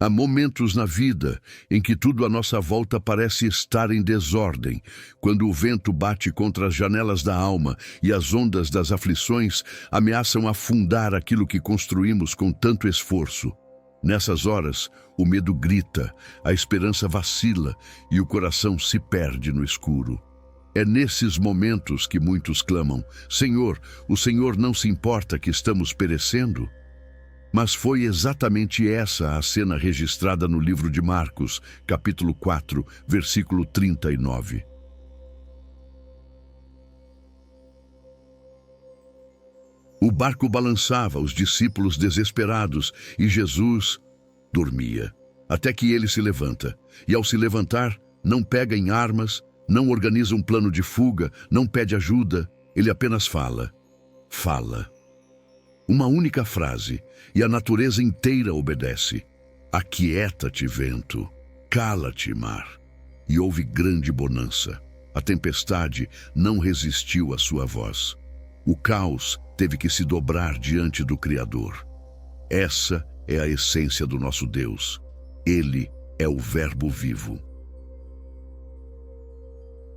Há momentos na vida em que tudo à nossa volta parece estar em desordem, quando o vento bate contra as janelas da alma e as ondas das aflições ameaçam afundar aquilo que construímos com tanto esforço. Nessas horas, o medo grita, a esperança vacila e o coração se perde no escuro. É nesses momentos que muitos clamam: Senhor, o Senhor não se importa que estamos perecendo? Mas foi exatamente essa a cena registrada no livro de Marcos, capítulo 4, versículo 39. O barco balançava, os discípulos desesperados, e Jesus dormia. Até que ele se levanta. E ao se levantar, não pega em armas, não organiza um plano de fuga, não pede ajuda, ele apenas fala. Fala. Uma única frase, e a natureza inteira obedece. Aquieta-te, vento. Cala-te, mar. E houve grande bonança. A tempestade não resistiu à sua voz. O caos teve que se dobrar diante do Criador. Essa é a essência do nosso Deus. Ele é o Verbo vivo.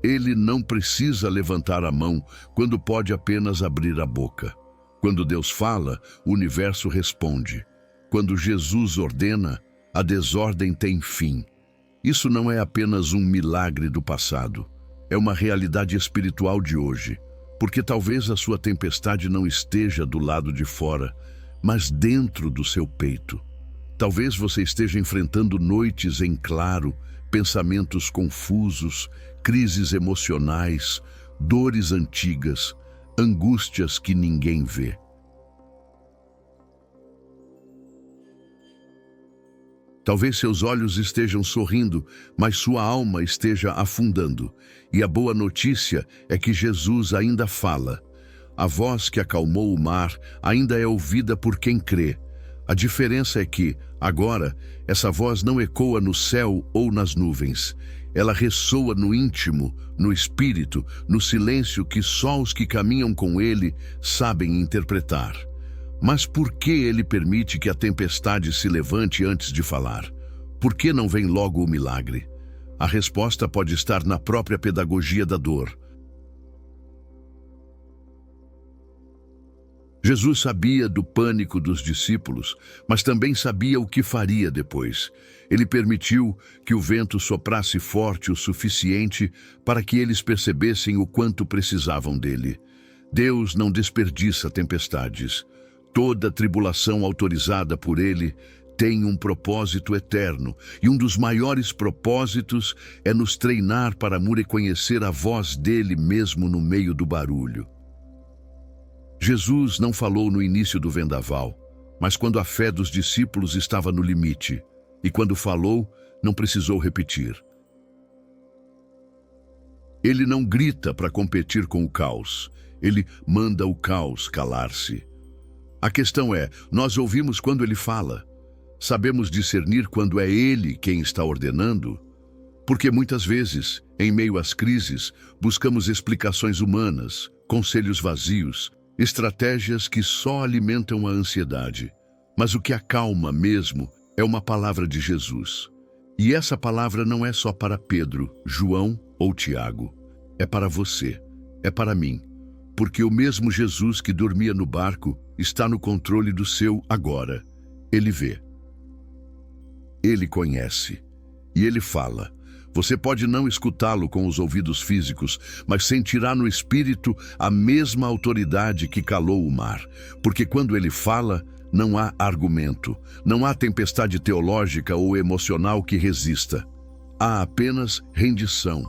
Ele não precisa levantar a mão quando pode apenas abrir a boca. Quando Deus fala, o universo responde. Quando Jesus ordena, a desordem tem fim. Isso não é apenas um milagre do passado. É uma realidade espiritual de hoje. Porque talvez a sua tempestade não esteja do lado de fora, mas dentro do seu peito. Talvez você esteja enfrentando noites em claro, pensamentos confusos, crises emocionais, dores antigas, angústias que ninguém vê. Talvez seus olhos estejam sorrindo, mas sua alma esteja afundando. E a boa notícia é que Jesus ainda fala. A voz que acalmou o mar ainda é ouvida por quem crê. A diferença é que, agora, essa voz não ecoa no céu ou nas nuvens. Ela ressoa no íntimo, no espírito, no silêncio que só os que caminham com ele sabem interpretar. Mas por que ele permite que a tempestade se levante antes de falar? Por que não vem logo o milagre? A resposta pode estar na própria pedagogia da dor. Jesus sabia do pânico dos discípulos, mas também sabia o que faria depois. Ele permitiu que o vento soprasse forte o suficiente para que eles percebessem o quanto precisavam dele. Deus não desperdiça tempestades. Toda tribulação autorizada por ele tem um propósito eterno, e um dos maiores propósitos é nos treinar para reconhecer a voz dele mesmo no meio do barulho. Jesus não falou no início do vendaval, mas quando a fé dos discípulos estava no limite, e quando falou, não precisou repetir. Ele não grita para competir com o caos, ele manda o caos calar-se. A questão é, nós ouvimos quando ele fala. Sabemos discernir quando é ele quem está ordenando? Porque muitas vezes, em meio às crises, buscamos explicações humanas, conselhos vazios, estratégias que só alimentam a ansiedade. Mas o que acalma mesmo é uma palavra de Jesus. E essa palavra não é só para Pedro, João ou Tiago. É para você, é para mim. Porque o mesmo Jesus que dormia no barco está no controle do seu agora. Ele vê. Ele conhece. E ele fala. Você pode não escutá-lo com os ouvidos físicos, mas sentirá no espírito a mesma autoridade que calou o mar. Porque quando ele fala, não há argumento, não há tempestade teológica ou emocional que resista. Há apenas rendição.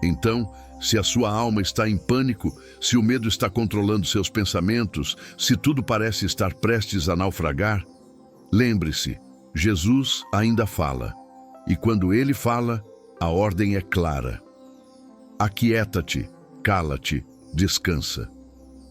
Então, se a sua alma está em pânico, se o medo está controlando seus pensamentos, se tudo parece estar prestes a naufragar, lembre-se, Jesus ainda fala. E quando ele fala, a ordem é clara. Aquieta-te, cala-te, descansa.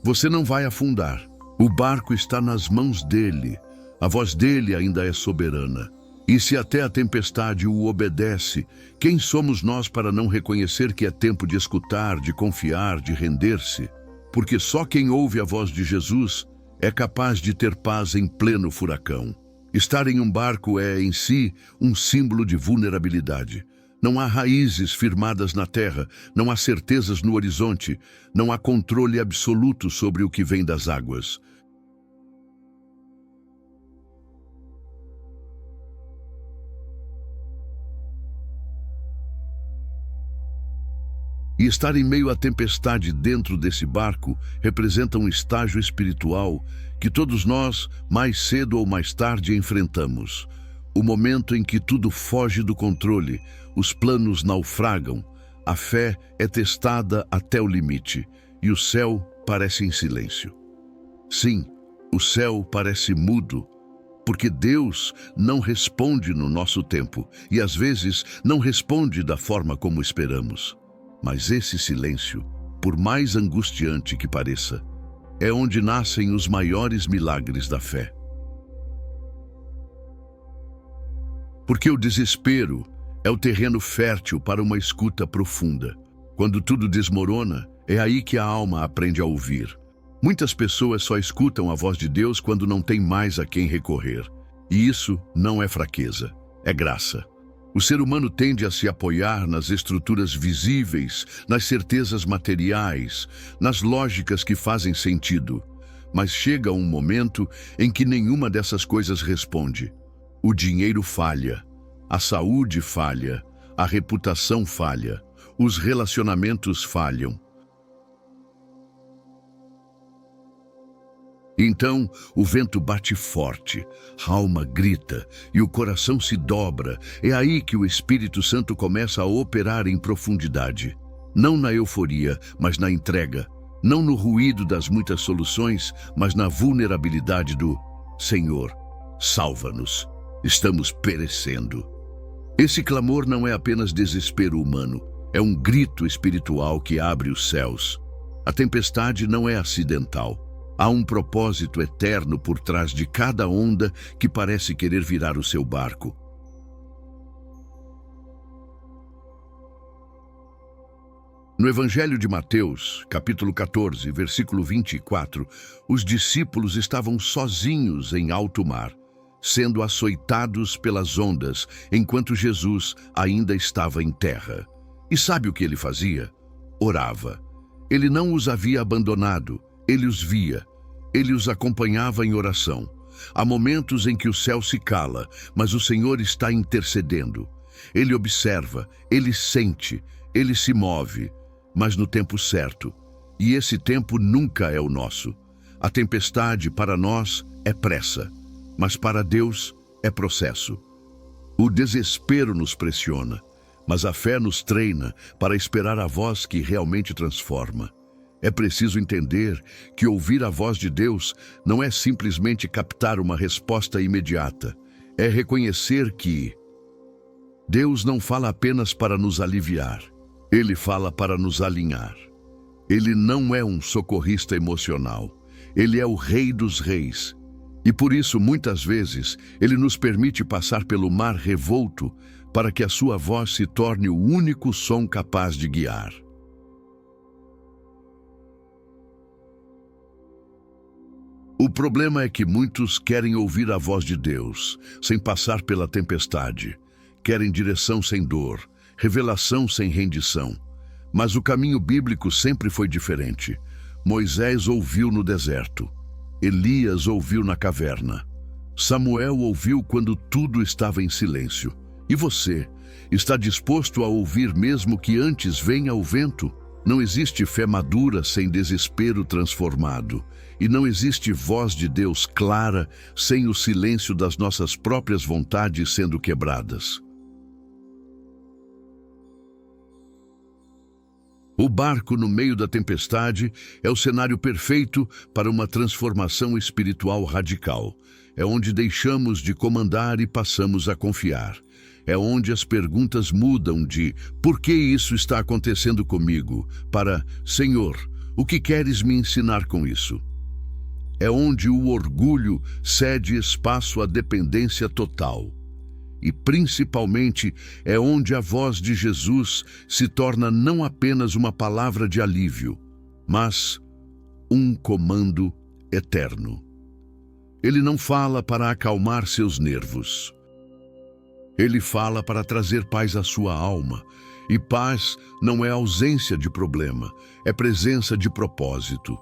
Você não vai afundar. O barco está nas mãos dele. A voz dele ainda é soberana. E se até a tempestade o obedece, quem somos nós para não reconhecer que é tempo de escutar, de confiar, de render-se? Porque só quem ouve a voz de Jesus é capaz de ter paz em pleno furacão. Estar em um barco é, em si, um símbolo de vulnerabilidade. Não há raízes firmadas na terra, não há certezas no horizonte, não há controle absoluto sobre o que vem das águas. E estar em meio à tempestade dentro desse barco representa um estágio espiritual que todos nós, mais cedo ou mais tarde, enfrentamos. O momento em que tudo foge do controle, os planos naufragam, a fé é testada até o limite e o céu parece em silêncio. Sim, o céu parece mudo, porque Deus não responde no nosso tempo e às vezes não responde da forma como esperamos. Mas esse silêncio, por mais angustiante que pareça, é onde nascem os maiores milagres da fé. Porque o desespero é o terreno fértil para uma escuta profunda. Quando tudo desmorona, é aí que a alma aprende a ouvir. Muitas pessoas só escutam a voz de Deus quando não tem mais a quem recorrer. E isso não é fraqueza, é graça. O ser humano tende a se apoiar nas estruturas visíveis, nas certezas materiais, nas lógicas que fazem sentido. Mas chega um momento em que nenhuma dessas coisas responde. O dinheiro falha, a saúde falha, a reputação falha, os relacionamentos falham. Então o vento bate forte, a alma grita e o coração se dobra. É aí que o Espírito Santo começa a operar em profundidade. Não na euforia, mas na entrega. Não no ruído das muitas soluções, mas na vulnerabilidade do Senhor, salva-nos, estamos perecendo. Esse clamor não é apenas desespero humano, é um grito espiritual que abre os céus. A tempestade não é acidental. Há um propósito eterno por trás de cada onda que parece querer virar o seu barco. No Evangelho de Mateus, capítulo 14, versículo 24, os discípulos estavam sozinhos em alto mar, sendo açoitados pelas ondas, enquanto Jesus ainda estava em terra. E sabe o que ele fazia? Orava. Ele não os havia abandonado. Ele os via, ele os acompanhava em oração. Há momentos em que o céu se cala, mas o Senhor está intercedendo. Ele observa, ele sente, ele se move, mas no tempo certo. E esse tempo nunca é o nosso. A tempestade para nós é pressa, mas para Deus é processo. O desespero nos pressiona, mas a fé nos treina para esperar a voz que realmente transforma. É preciso entender que ouvir a voz de Deus não é simplesmente captar uma resposta imediata. É reconhecer que Deus não fala apenas para nos aliviar. Ele fala para nos alinhar. Ele não é um socorrista emocional. Ele é o Rei dos Reis. E por isso, muitas vezes, Ele nos permite passar pelo mar revolto para que a sua voz se torne o único som capaz de guiar. O problema é que muitos querem ouvir a voz de Deus, sem passar pela tempestade. Querem direção sem dor, revelação sem rendição. Mas o caminho bíblico sempre foi diferente. Moisés ouviu no deserto. Elias ouviu na caverna. Samuel ouviu quando tudo estava em silêncio. E você, está disposto a ouvir mesmo que antes venha o vento? Não existe fé madura sem desespero transformado. E não existe voz de Deus clara sem o silêncio das nossas próprias vontades sendo quebradas. O barco no meio da tempestade é o cenário perfeito para uma transformação espiritual radical. É onde deixamos de comandar e passamos a confiar. É onde as perguntas mudam de "por que isso está acontecendo comigo?" para "Senhor, o que queres me ensinar com isso?" É onde o orgulho cede espaço à dependência total. E, principalmente, é onde a voz de Jesus se torna não apenas uma palavra de alívio, mas um comando eterno. Ele não fala para acalmar seus nervos. Ele fala para trazer paz à sua alma. E paz não é ausência de problema, é presença de propósito.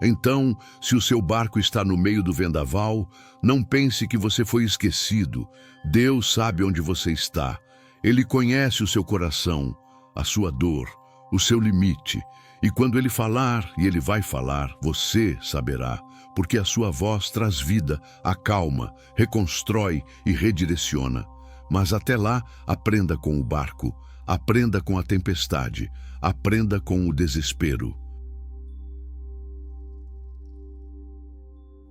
Então, se o seu barco está no meio do vendaval, não pense que você foi esquecido. Deus sabe onde você está. Ele conhece o seu coração, a sua dor, o seu limite. E quando ele falar, e ele vai falar, você saberá, porque a sua voz traz vida, acalma, reconstrói e redireciona. Mas até lá, aprenda com o barco, aprenda com a tempestade, aprenda com o desespero.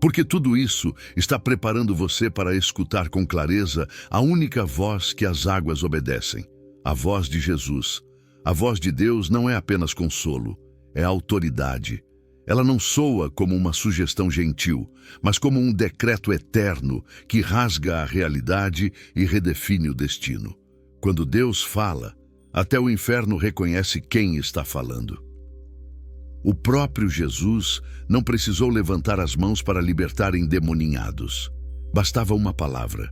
Porque tudo isso está preparando você para escutar com clareza a única voz que as águas obedecem, a voz de Jesus. A voz de Deus não é apenas consolo, é autoridade. Ela não soa como uma sugestão gentil, mas como um decreto eterno que rasga a realidade e redefine o destino. Quando Deus fala, até o inferno reconhece quem está falando. O próprio Jesus não precisou levantar as mãos para libertar endemoninhados. Bastava uma palavra.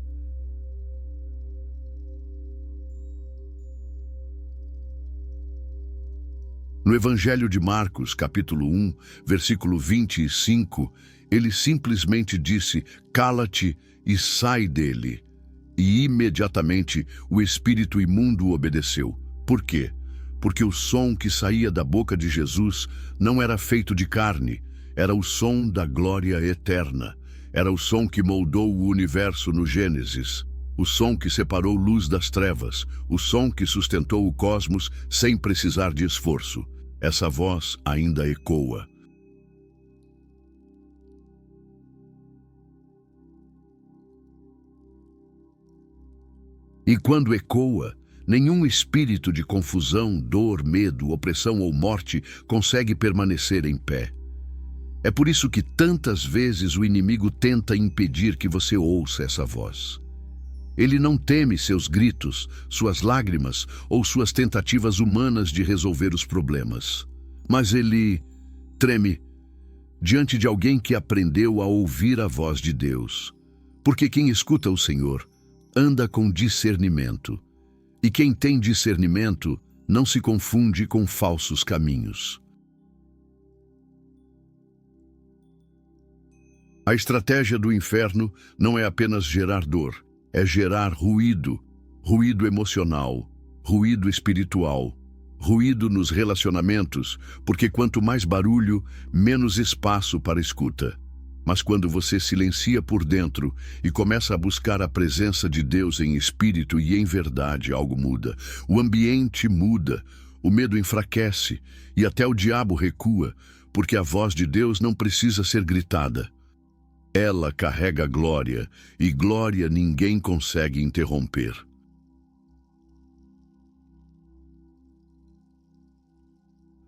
No Evangelho de Marcos, capítulo 1, versículo 25, ele simplesmente disse: "Cala-te e sai dele." E imediatamente o espírito imundo obedeceu. Por quê? Porque o som que saía da boca de Jesus não era feito de carne, era o som da glória eterna. Era o som que moldou o universo no Gênesis, o som que separou luz das trevas, o som que sustentou o cosmos sem precisar de esforço. Essa voz ainda ecoa. E quando ecoa, nenhum espírito de confusão, dor, medo, opressão ou morte consegue permanecer em pé. É por isso que tantas vezes o inimigo tenta impedir que você ouça essa voz. Ele não teme seus gritos, suas lágrimas ou suas tentativas humanas de resolver os problemas. Mas ele treme diante de alguém que aprendeu a ouvir a voz de Deus. Porque quem escuta o Senhor anda com discernimento. E quem tem discernimento não se confunde com falsos caminhos. A estratégia do inferno não é apenas gerar dor, é gerar ruído, ruído emocional, ruído espiritual, ruído nos relacionamentos, porque quanto mais barulho, menos espaço para escuta. Mas quando você silencia por dentro e começa a buscar a presença de Deus em espírito e em verdade, algo muda. O ambiente muda, o medo enfraquece e até o diabo recua, porque a voz de Deus não precisa ser gritada. Ela carrega glória, e glória ninguém consegue interromper.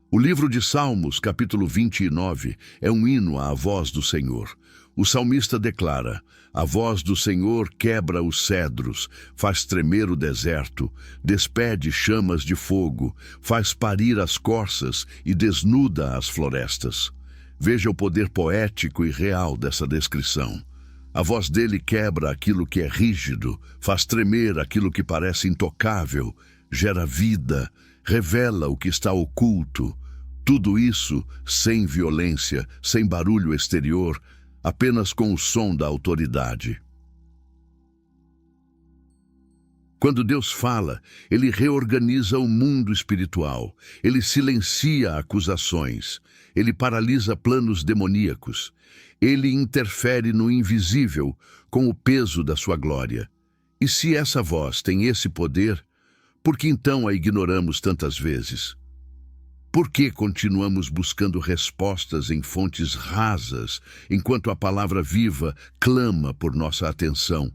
O livro de Salmos, capítulo 29, é um hino à voz do Senhor. O salmista declara: "A voz do Senhor quebra os cedros, faz tremer o deserto, despede chamas de fogo, faz parir as corças e desnuda as florestas." Veja o poder poético e real dessa descrição. A voz dele quebra aquilo que é rígido, faz tremer aquilo que parece intocável, gera vida, revela o que está oculto. Tudo isso sem violência, sem barulho exterior, apenas com o som da autoridade. Quando Deus fala, ele reorganiza o mundo espiritual, ele silencia acusações, ele paralisa planos demoníacos, ele interfere no invisível com o peso da sua glória. E se essa voz tem esse poder, por que então a ignoramos tantas vezes? Por que continuamos buscando respostas em fontes rasas, enquanto a palavra viva clama por nossa atenção?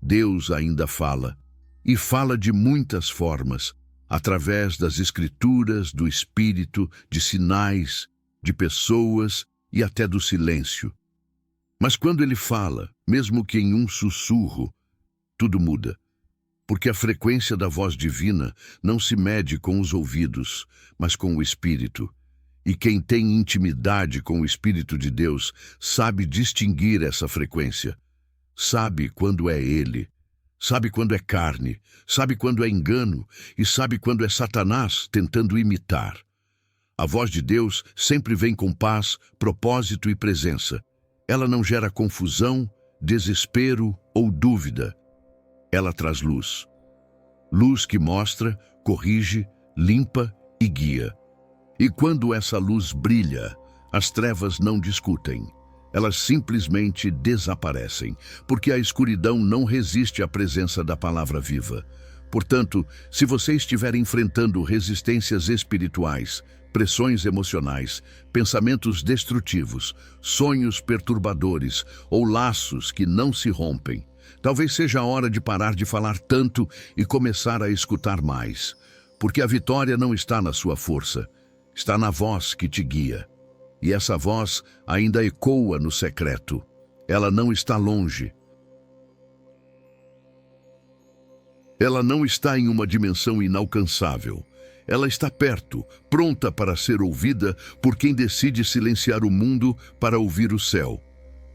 Deus ainda fala, e fala de muitas formas, através das escrituras, do Espírito, de sinais, de pessoas e até do silêncio. Mas quando ele fala, mesmo que em um sussurro, tudo muda. Porque a frequência da voz divina não se mede com os ouvidos, mas com o espírito. E quem tem intimidade com o Espírito de Deus sabe distinguir essa frequência. Sabe quando é ele, sabe quando é carne, sabe quando é engano e sabe quando é Satanás tentando imitar. A voz de Deus sempre vem com paz, propósito e presença. Ela não gera confusão, desespero ou dúvida. Ela traz luz. Luz que mostra, corrige, limpa e guia. E quando essa luz brilha, as trevas não discutem. Elas simplesmente desaparecem, porque a escuridão não resiste à presença da palavra viva. Portanto, se você estiver enfrentando resistências espirituais, pressões emocionais, pensamentos destrutivos, sonhos perturbadores ou laços que não se rompem, talvez seja a hora de parar de falar tanto e começar a escutar mais, porque a vitória não está na sua força, está na voz que te guia. E essa voz ainda ecoa no secreto. Ela não está longe. Ela não está em uma dimensão inalcançável. Ela está perto, pronta para ser ouvida por quem decide silenciar o mundo para ouvir o céu.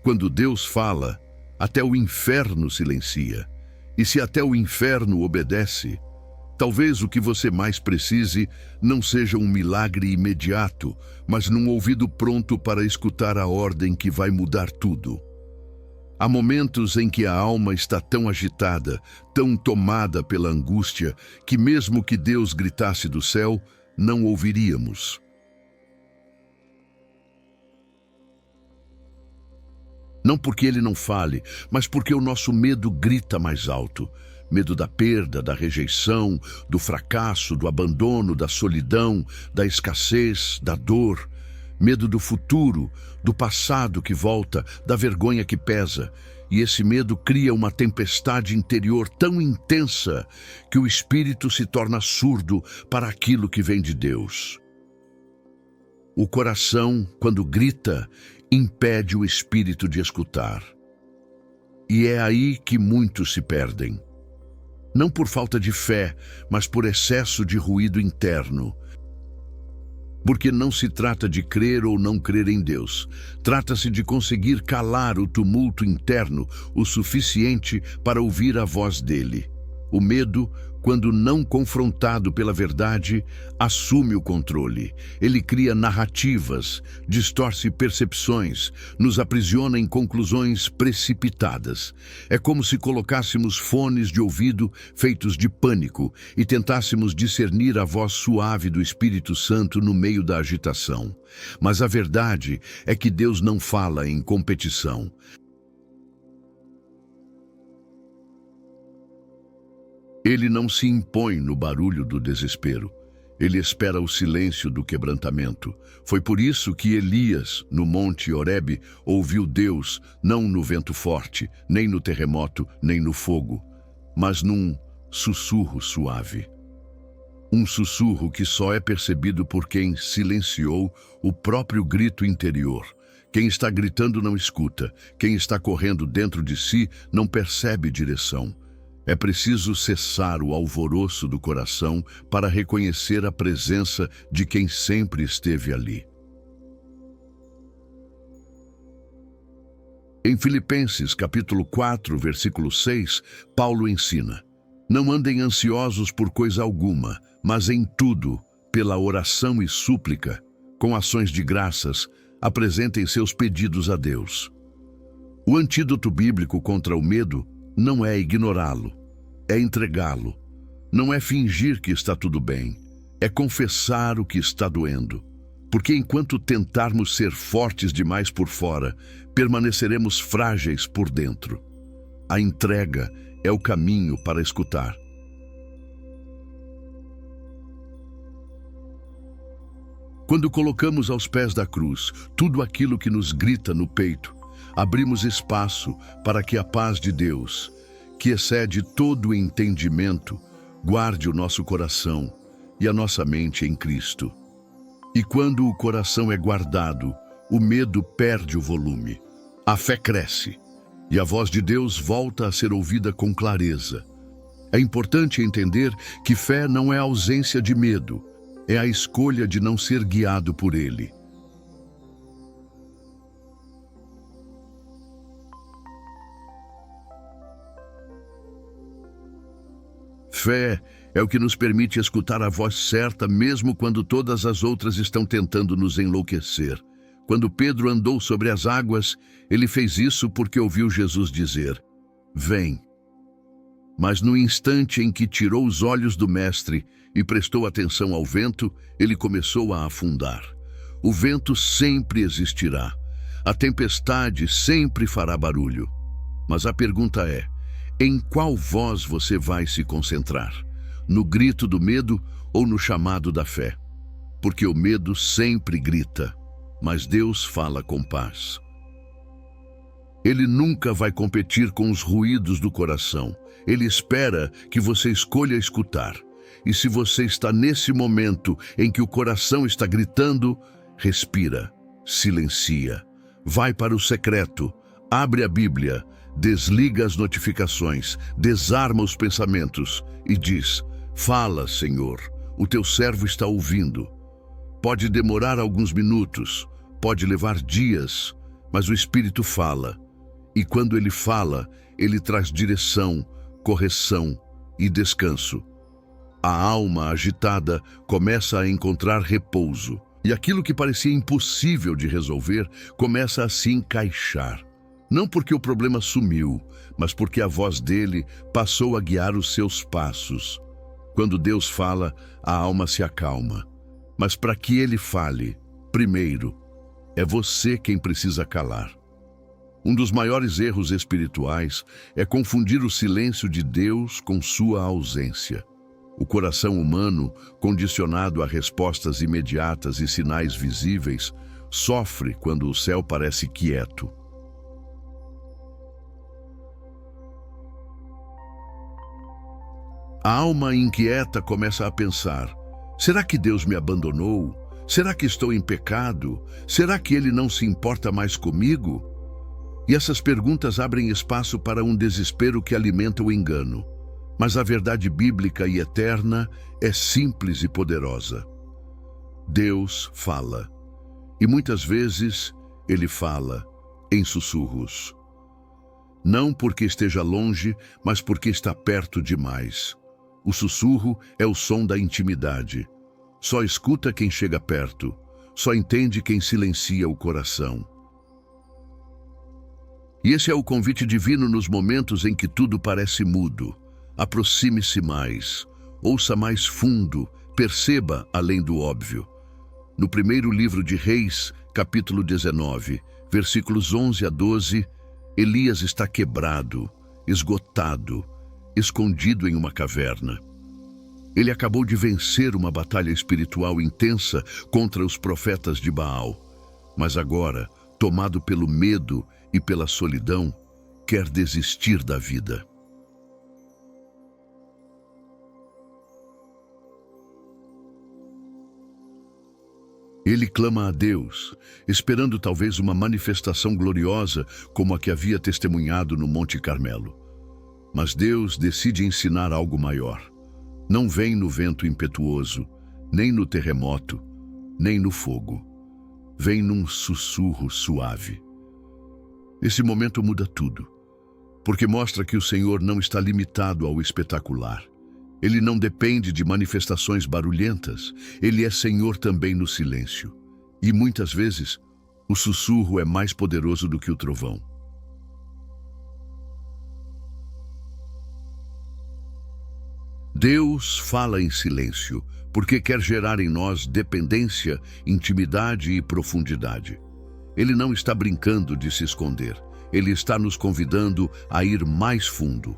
Quando Deus fala, até o inferno silencia. E se até o inferno obedece, talvez o que você mais precise não seja um milagre imediato, mas num ouvido pronto para escutar a ordem que vai mudar tudo. Há momentos em que a alma está tão agitada, tão tomada pela angústia, que mesmo que Deus gritasse do céu, não ouviríamos. Não porque Ele não fale, mas porque o nosso medo grita mais alto. Medo da perda, da rejeição, do fracasso, do abandono, da solidão, da escassez, da dor. Medo do futuro, do passado que volta, da vergonha que pesa. E esse medo cria uma tempestade interior tão intensa que o espírito se torna surdo para aquilo que vem de Deus. O coração, quando grita, impede o espírito de escutar. E é aí que muitos se perdem. Não por falta de fé, mas por excesso de ruído interno. Porque não se trata de crer ou não crer em Deus. Trata-se de conseguir calar o tumulto interno o suficiente para ouvir a voz dele. O medo, quando não confrontado pela verdade, assume o controle. Ele cria narrativas, distorce percepções, nos aprisiona em conclusões precipitadas. É como se colocássemos fones de ouvido feitos de pânico e tentássemos discernir a voz suave do Espírito Santo no meio da agitação. Mas a verdade é que Deus não fala em competição. Ele não se impõe no barulho do desespero. Ele espera o silêncio do quebrantamento. Foi por isso que Elias, no monte Horebe, ouviu Deus, não no vento forte, nem no terremoto, nem no fogo, mas num sussurro suave. Um sussurro que só é percebido por quem silenciou o próprio grito interior. Quem está gritando não escuta. Quem está correndo dentro de si não percebe direção. É preciso cessar o alvoroço do coração para reconhecer a presença de quem sempre esteve ali. Em Filipenses, capítulo 4, versículo 6, Paulo ensina: não andem ansiosos por coisa alguma, mas em tudo, pela oração e súplica, com ações de graças, apresentem seus pedidos a Deus. O antídoto bíblico contra o medo não é ignorá-lo, é entregá-lo. Não é fingir que está tudo bem, é confessar o que está doendo. Porque enquanto tentarmos ser fortes demais por fora, permaneceremos frágeis por dentro. A entrega é o caminho para escutar. Quando colocamos aos pés da cruz tudo aquilo que nos grita no peito, abrimos espaço para que a paz de Deus, que excede todo o entendimento, guarde o nosso coração e a nossa mente em Cristo. E quando o coração é guardado, o medo perde o volume, a fé cresce e a voz de Deus volta a ser ouvida com clareza. É importante entender que fé não é ausência de medo, é a escolha de não ser guiado por ele. Fé é o que nos permite escutar a voz certa mesmo quando todas as outras estão tentando nos enlouquecer. Quando Pedro andou sobre as águas, ele fez isso porque ouviu Jesus dizer: "Vem." Mas no instante em que tirou os olhos do mestre e prestou atenção ao vento, ele começou a afundar. O vento sempre existirá. A tempestade sempre fará barulho. Mas a pergunta é: em qual voz você vai se concentrar? No grito do medo ou no chamado da fé? Porque o medo sempre grita, mas Deus fala com paz. Ele nunca vai competir com os ruídos do coração. Ele espera que você escolha escutar. E se você está nesse momento em que o coração está gritando, respira, silencia, vai para o secreto, abre a Bíblia, desliga as notificações, desarma os pensamentos e diz: "Fala, Senhor, o teu servo está ouvindo." Pode demorar alguns minutos, pode levar dias, mas o Espírito fala. E quando ele fala, ele traz direção, correção e descanso. A alma agitada começa a encontrar repouso, e aquilo que parecia impossível de resolver começa a se encaixar. Não porque o problema sumiu, mas porque a voz dele passou a guiar os seus passos. Quando Deus fala, a alma se acalma. Mas para que ele fale, primeiro, é você quem precisa calar. Um dos maiores erros espirituais é confundir o silêncio de Deus com sua ausência. O coração humano, condicionado a respostas imediatas e sinais visíveis, sofre quando o céu parece quieto. A alma inquieta começa a pensar: será que Deus me abandonou? Será que estou em pecado? Será que Ele não se importa mais comigo? E essas perguntas abrem espaço para um desespero que alimenta o engano. Mas a verdade bíblica e eterna é simples e poderosa. Deus fala. E muitas vezes Ele fala em sussurros. Não porque esteja longe, mas porque está perto demais. O sussurro é o som da intimidade. Só escuta quem chega perto. Só entende quem silencia o coração. E esse é o convite divino nos momentos em que tudo parece mudo. Aproxime-se mais, ouça mais fundo, perceba além do óbvio. No primeiro livro de Reis, capítulo 19, versículos 11 a 12, Elias está quebrado, esgotado, escondido em uma caverna. Ele acabou de vencer uma batalha espiritual intensa contra os profetas de Baal, mas agora, tomado pelo medo e pela solidão, quer desistir da vida. Ele clama a Deus, esperando talvez uma manifestação gloriosa como a que havia testemunhado no Monte Carmelo. Mas Deus decide ensinar algo maior. Não vem no vento impetuoso, nem no terremoto, nem no fogo. Vem num sussurro suave. Esse momento muda tudo, porque mostra que o Senhor não está limitado ao espetacular. Ele não depende de manifestações barulhentas. Ele é Senhor também no silêncio. E muitas vezes, o sussurro é mais poderoso do que o trovão. Deus fala em silêncio, porque quer gerar em nós dependência, intimidade e profundidade. Ele não está brincando de se esconder. Ele está nos convidando a ir mais fundo.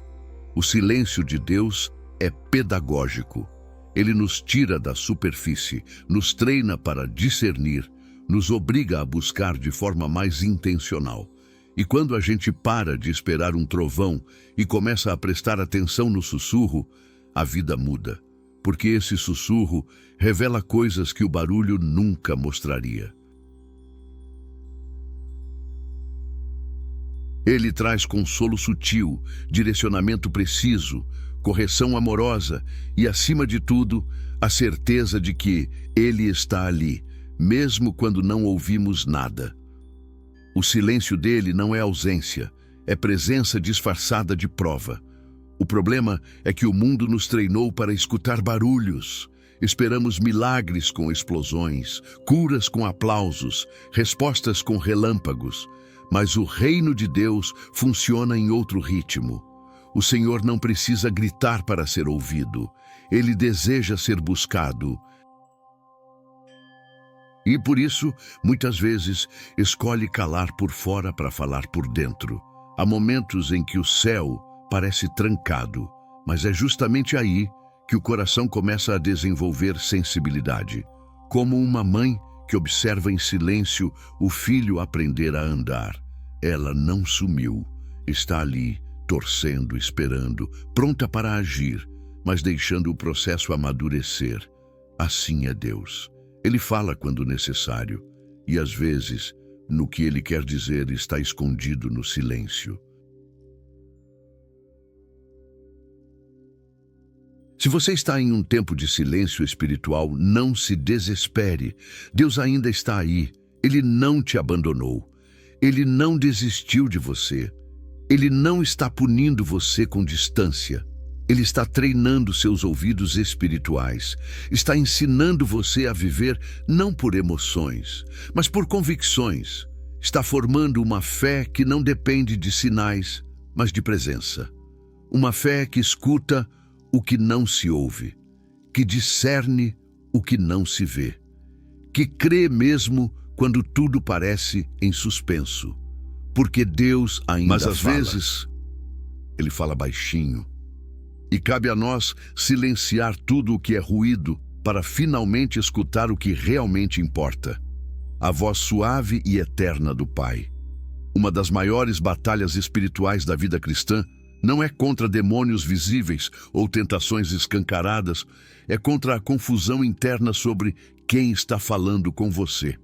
O silêncio de Deus é pedagógico. Ele nos tira da superfície, nos treina para discernir, nos obriga a buscar de forma mais intencional. E quando a gente para de esperar um trovão e começa a prestar atenção no sussurro, a vida muda, porque esse sussurro revela coisas que o barulho nunca mostraria. Ele traz consolo sutil, direcionamento preciso, correção amorosa e, acima de tudo, a certeza de que Ele está ali, mesmo quando não ouvimos nada. O silêncio dele não é ausência, é presença disfarçada de prova. O problema é que o mundo nos treinou para escutar barulhos. Esperamos milagres com explosões, curas com aplausos, respostas com relâmpagos. Mas o reino de Deus funciona em outro ritmo. O Senhor não precisa gritar para ser ouvido. Ele deseja ser buscado. E por isso, muitas vezes, escolhe calar por fora para falar por dentro. Há momentos em que o céu parece trancado, mas é justamente aí que o coração começa a desenvolver sensibilidade. Como uma mãe que observa em silêncio o filho aprender a andar. Ela não sumiu, está ali, torcendo, esperando, pronta para agir, mas deixando o processo amadurecer. Assim é Deus. Ele fala quando necessário, e às vezes, no que ele quer dizer está escondido no silêncio. Se você está em um tempo de silêncio espiritual, não se desespere. Deus ainda está aí. Ele não te abandonou. Ele não desistiu de você. Ele não está punindo você com distância. Ele está treinando seus ouvidos espirituais. Está ensinando você a viver não por emoções, mas por convicções. Está formando uma fé que não depende de sinais, mas de presença. Uma fé que escuta o que não se ouve, que discerne o que não se vê, que crê mesmo quando tudo parece em suspenso. Porque Deus ainda fala. Mas às vezes, Ele fala baixinho. E cabe a nós silenciar tudo o que é ruído para finalmente escutar o que realmente importa. A voz suave e eterna do Pai. Uma das maiores batalhas espirituais da vida cristã não é contra demônios visíveis ou tentações escancaradas, é contra a confusão interna sobre quem está falando com você.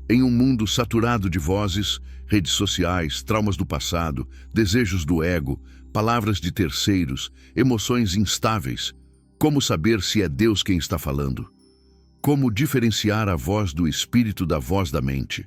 Em um mundo saturado de vozes, redes sociais, traumas do passado, desejos do ego, palavras de terceiros, emoções instáveis, como saber se é Deus quem está falando? Como diferenciar a voz do espírito da voz da mente?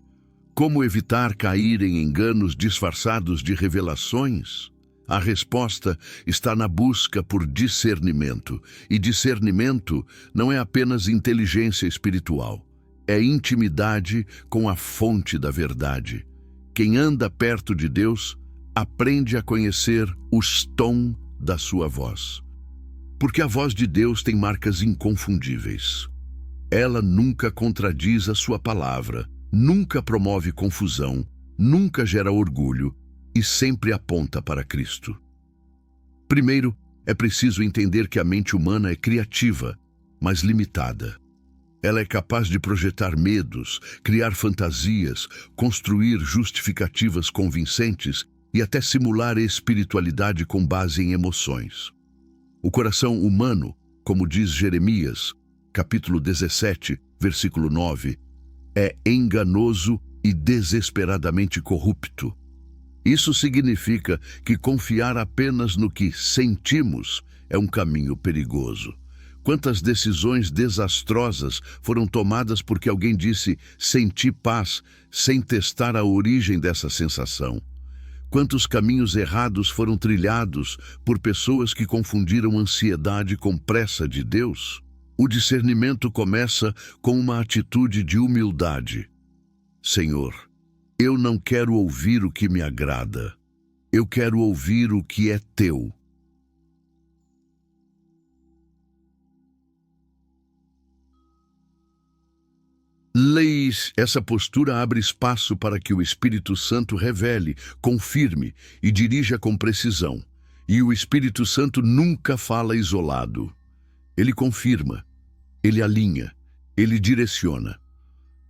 Como evitar cair em enganos disfarçados de revelações? A resposta está na busca por discernimento, e discernimento não é apenas inteligência espiritual. É intimidade com a fonte da verdade. Quem anda perto de Deus aprende a conhecer os tons da sua voz. Porque a voz de Deus tem marcas inconfundíveis. Ela nunca contradiz a sua palavra, nunca promove confusão, nunca gera orgulho e sempre aponta para Cristo. Primeiro, é preciso entender que a mente humana é criativa, mas limitada. Ela é capaz de projetar medos, criar fantasias, construir justificativas convincentes e até simular espiritualidade com base em emoções. O coração humano, como diz Jeremias, capítulo 17, versículo 9, é enganoso e desesperadamente corrupto. Isso significa que confiar apenas no que sentimos é um caminho perigoso. Quantas decisões desastrosas foram tomadas porque alguém disse "senti paz" sem testar a origem dessa sensação? Quantos caminhos errados foram trilhados por pessoas que confundiram ansiedade com pressa de Deus? O discernimento começa com uma atitude de humildade. Senhor, eu não quero ouvir o que me agrada. Eu quero ouvir o que é teu. Essa postura abre espaço para que o Espírito Santo revele, confirme e dirija com precisão. E o Espírito Santo nunca fala isolado. Ele confirma, ele alinha, ele direciona.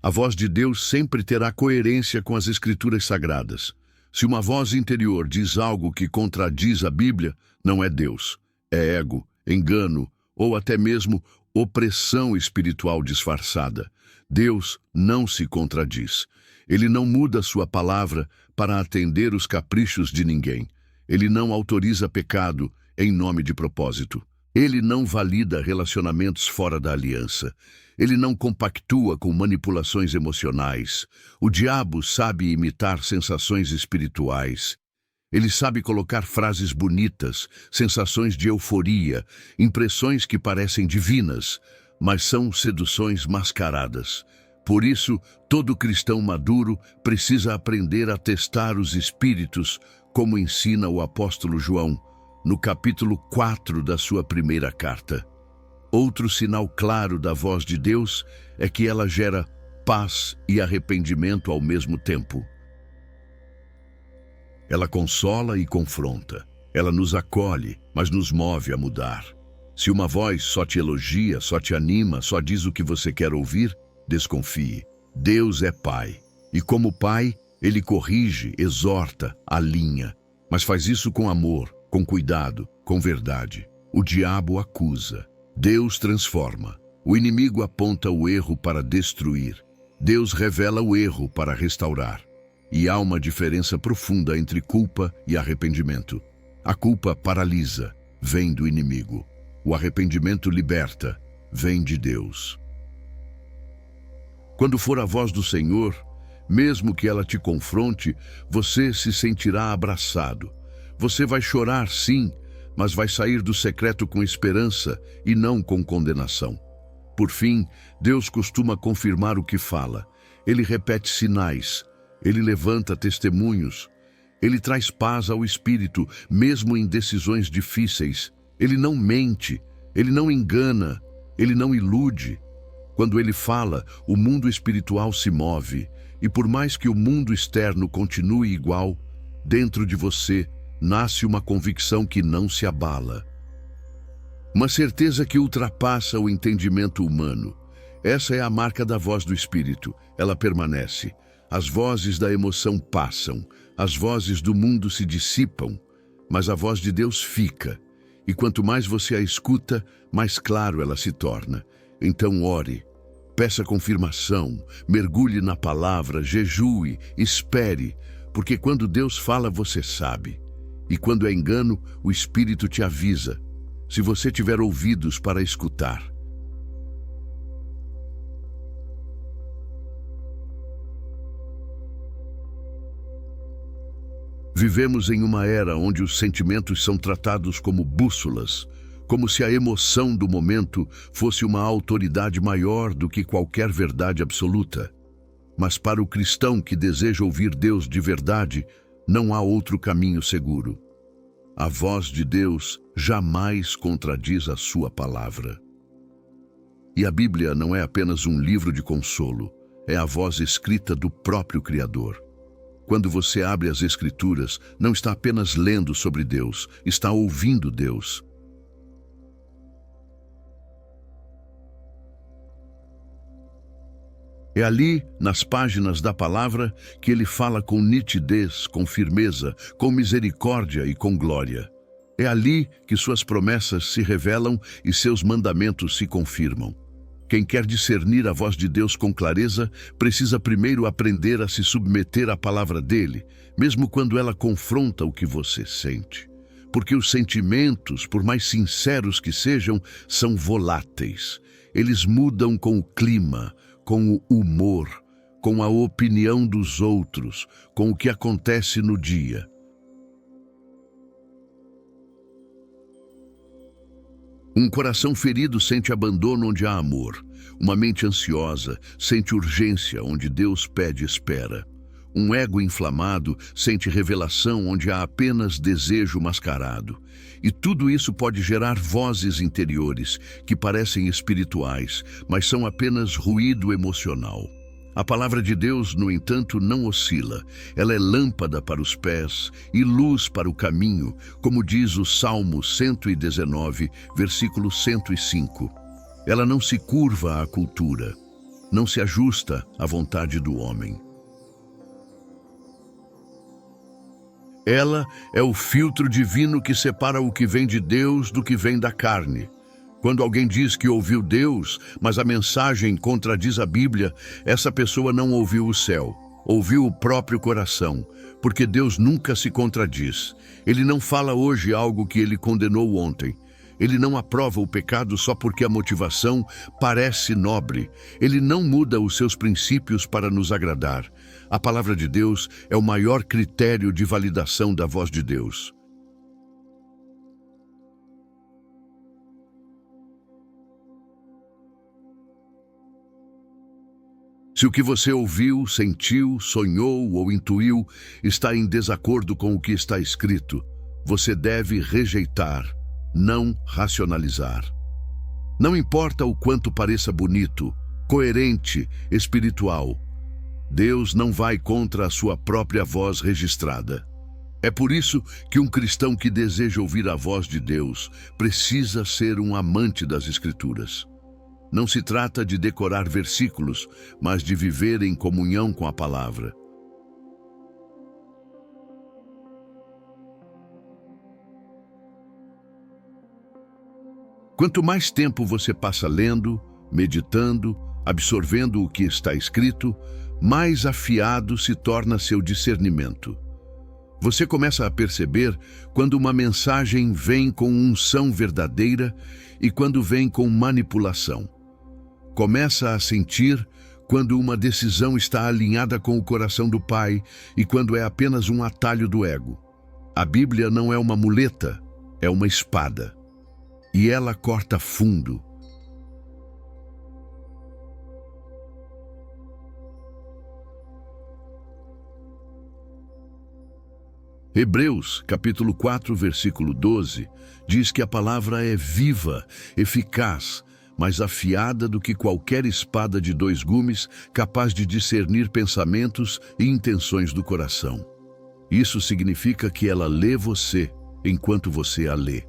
A voz de Deus sempre terá coerência com as Escrituras Sagradas. Se uma voz interior diz algo que contradiz a Bíblia, não é Deus. É ego, engano ou até mesmo opressão espiritual disfarçada. Deus não se contradiz. Ele não muda sua palavra para atender os caprichos de ninguém. Ele não autoriza pecado em nome de propósito. Ele não valida relacionamentos fora da aliança. Ele não compactua com manipulações emocionais. O diabo sabe imitar sensações espirituais. Ele sabe colocar frases bonitas, sensações de euforia, impressões que parecem divinas, mas são seduções mascaradas. Por isso, todo cristão maduro precisa aprender a testar os espíritos, como ensina o apóstolo João, no capítulo 4 da sua primeira carta. Outro sinal claro da voz de Deus é que ela gera paz e arrependimento ao mesmo tempo. Ela consola e confronta. Ela nos acolhe, mas nos move a mudar. Se uma voz só te elogia, só te anima, só diz o que você quer ouvir, desconfie. Deus é Pai. E como Pai, Ele corrige, exorta, alinha. Mas faz isso com amor, com cuidado, com verdade. O diabo acusa. Deus transforma. O inimigo aponta o erro para destruir. Deus revela o erro para restaurar. E há uma diferença profunda entre culpa e arrependimento. A culpa paralisa, vem do inimigo. O arrependimento liberta, vem de Deus. Quando for a voz do Senhor, mesmo que ela te confronte, você se sentirá abraçado. Você vai chorar, sim, mas vai sair do secreto com esperança e não com condenação. Por fim, Deus costuma confirmar o que fala. Ele repete sinais, ele levanta testemunhos, ele traz paz ao espírito, mesmo em decisões difíceis. Ele não mente, ele não engana, ele não ilude. Quando ele fala, o mundo espiritual se move, e por mais que o mundo externo continue igual, dentro de você nasce uma convicção que não se abala. Uma certeza que ultrapassa o entendimento humano. Essa é a marca da voz do Espírito. Ela permanece. As vozes da emoção passam, as vozes do mundo se dissipam, mas a voz de Deus fica. E quanto mais você a escuta, mais claro ela se torna. Então ore, peça confirmação, mergulhe na palavra, jejue, espere, porque quando Deus fala, você sabe. E quando é engano, o Espírito te avisa, se você tiver ouvidos para escutar. Vivemos em uma era onde os sentimentos são tratados como bússolas, como se a emoção do momento fosse uma autoridade maior do que qualquer verdade absoluta. Mas para o cristão que deseja ouvir Deus de verdade, não há outro caminho seguro. A voz de Deus jamais contradiz a sua palavra. E a Bíblia não é apenas um livro de consolo, é a voz escrita do próprio Criador. Quando você abre as Escrituras, não está apenas lendo sobre Deus, está ouvindo Deus. É ali, nas páginas da palavra, que ele fala com nitidez, com firmeza, com misericórdia e com glória. É ali que suas promessas se revelam e seus mandamentos se confirmam. Quem quer discernir a voz de Deus com clareza, precisa primeiro aprender a se submeter à palavra dele, mesmo quando ela confronta o que você sente. Porque os sentimentos, por mais sinceros que sejam, são voláteis. Eles mudam com o clima, com o humor, com a opinião dos outros, com o que acontece no dia. Um coração ferido sente abandono onde há amor. Uma mente ansiosa sente urgência onde Deus pede espera. Um ego inflamado sente revelação onde há apenas desejo mascarado. E tudo isso pode gerar vozes interiores que parecem espirituais, mas são apenas ruído emocional. A palavra de Deus, no entanto, não oscila. Ela é lâmpada para os pés e luz para o caminho, como diz o Salmo 119, versículo 105. Ela não se curva à cultura, não se ajusta à vontade do homem. Ela é o filtro divino que separa o que vem de Deus do que vem da carne. Quando alguém diz que ouviu Deus, mas a mensagem contradiz a Bíblia, essa pessoa não ouviu o céu, ouviu o próprio coração, porque Deus nunca se contradiz. Ele não fala hoje algo que ele condenou ontem. Ele não aprova o pecado só porque a motivação parece nobre. Ele não muda os seus princípios para nos agradar. A palavra de Deus é o maior critério de validação da voz de Deus. Se o que você ouviu, sentiu, sonhou ou intuiu está em desacordo com o que está escrito, você deve rejeitar, não racionalizar. Não importa o quanto pareça bonito, coerente, espiritual, Deus não vai contra a sua própria voz registrada. É por isso que um cristão que deseja ouvir a voz de Deus precisa ser um amante das Escrituras. Não se trata de decorar versículos, mas de viver em comunhão com a palavra. Quanto mais tempo você passa lendo, meditando, absorvendo o que está escrito, mais afiado se torna seu discernimento. Você começa a perceber quando uma mensagem vem com unção verdadeira e quando vem com manipulação. Começa a sentir quando uma decisão está alinhada com o coração do Pai e quando é apenas um atalho do ego. A Bíblia não é uma muleta, é uma espada. E ela corta fundo. Hebreus, capítulo 4, versículo 12, diz que a palavra é viva, eficaz, mais afiada do que qualquer espada de dois gumes, capaz de discernir pensamentos e intenções do coração. Isso significa que ela lê você enquanto você a lê.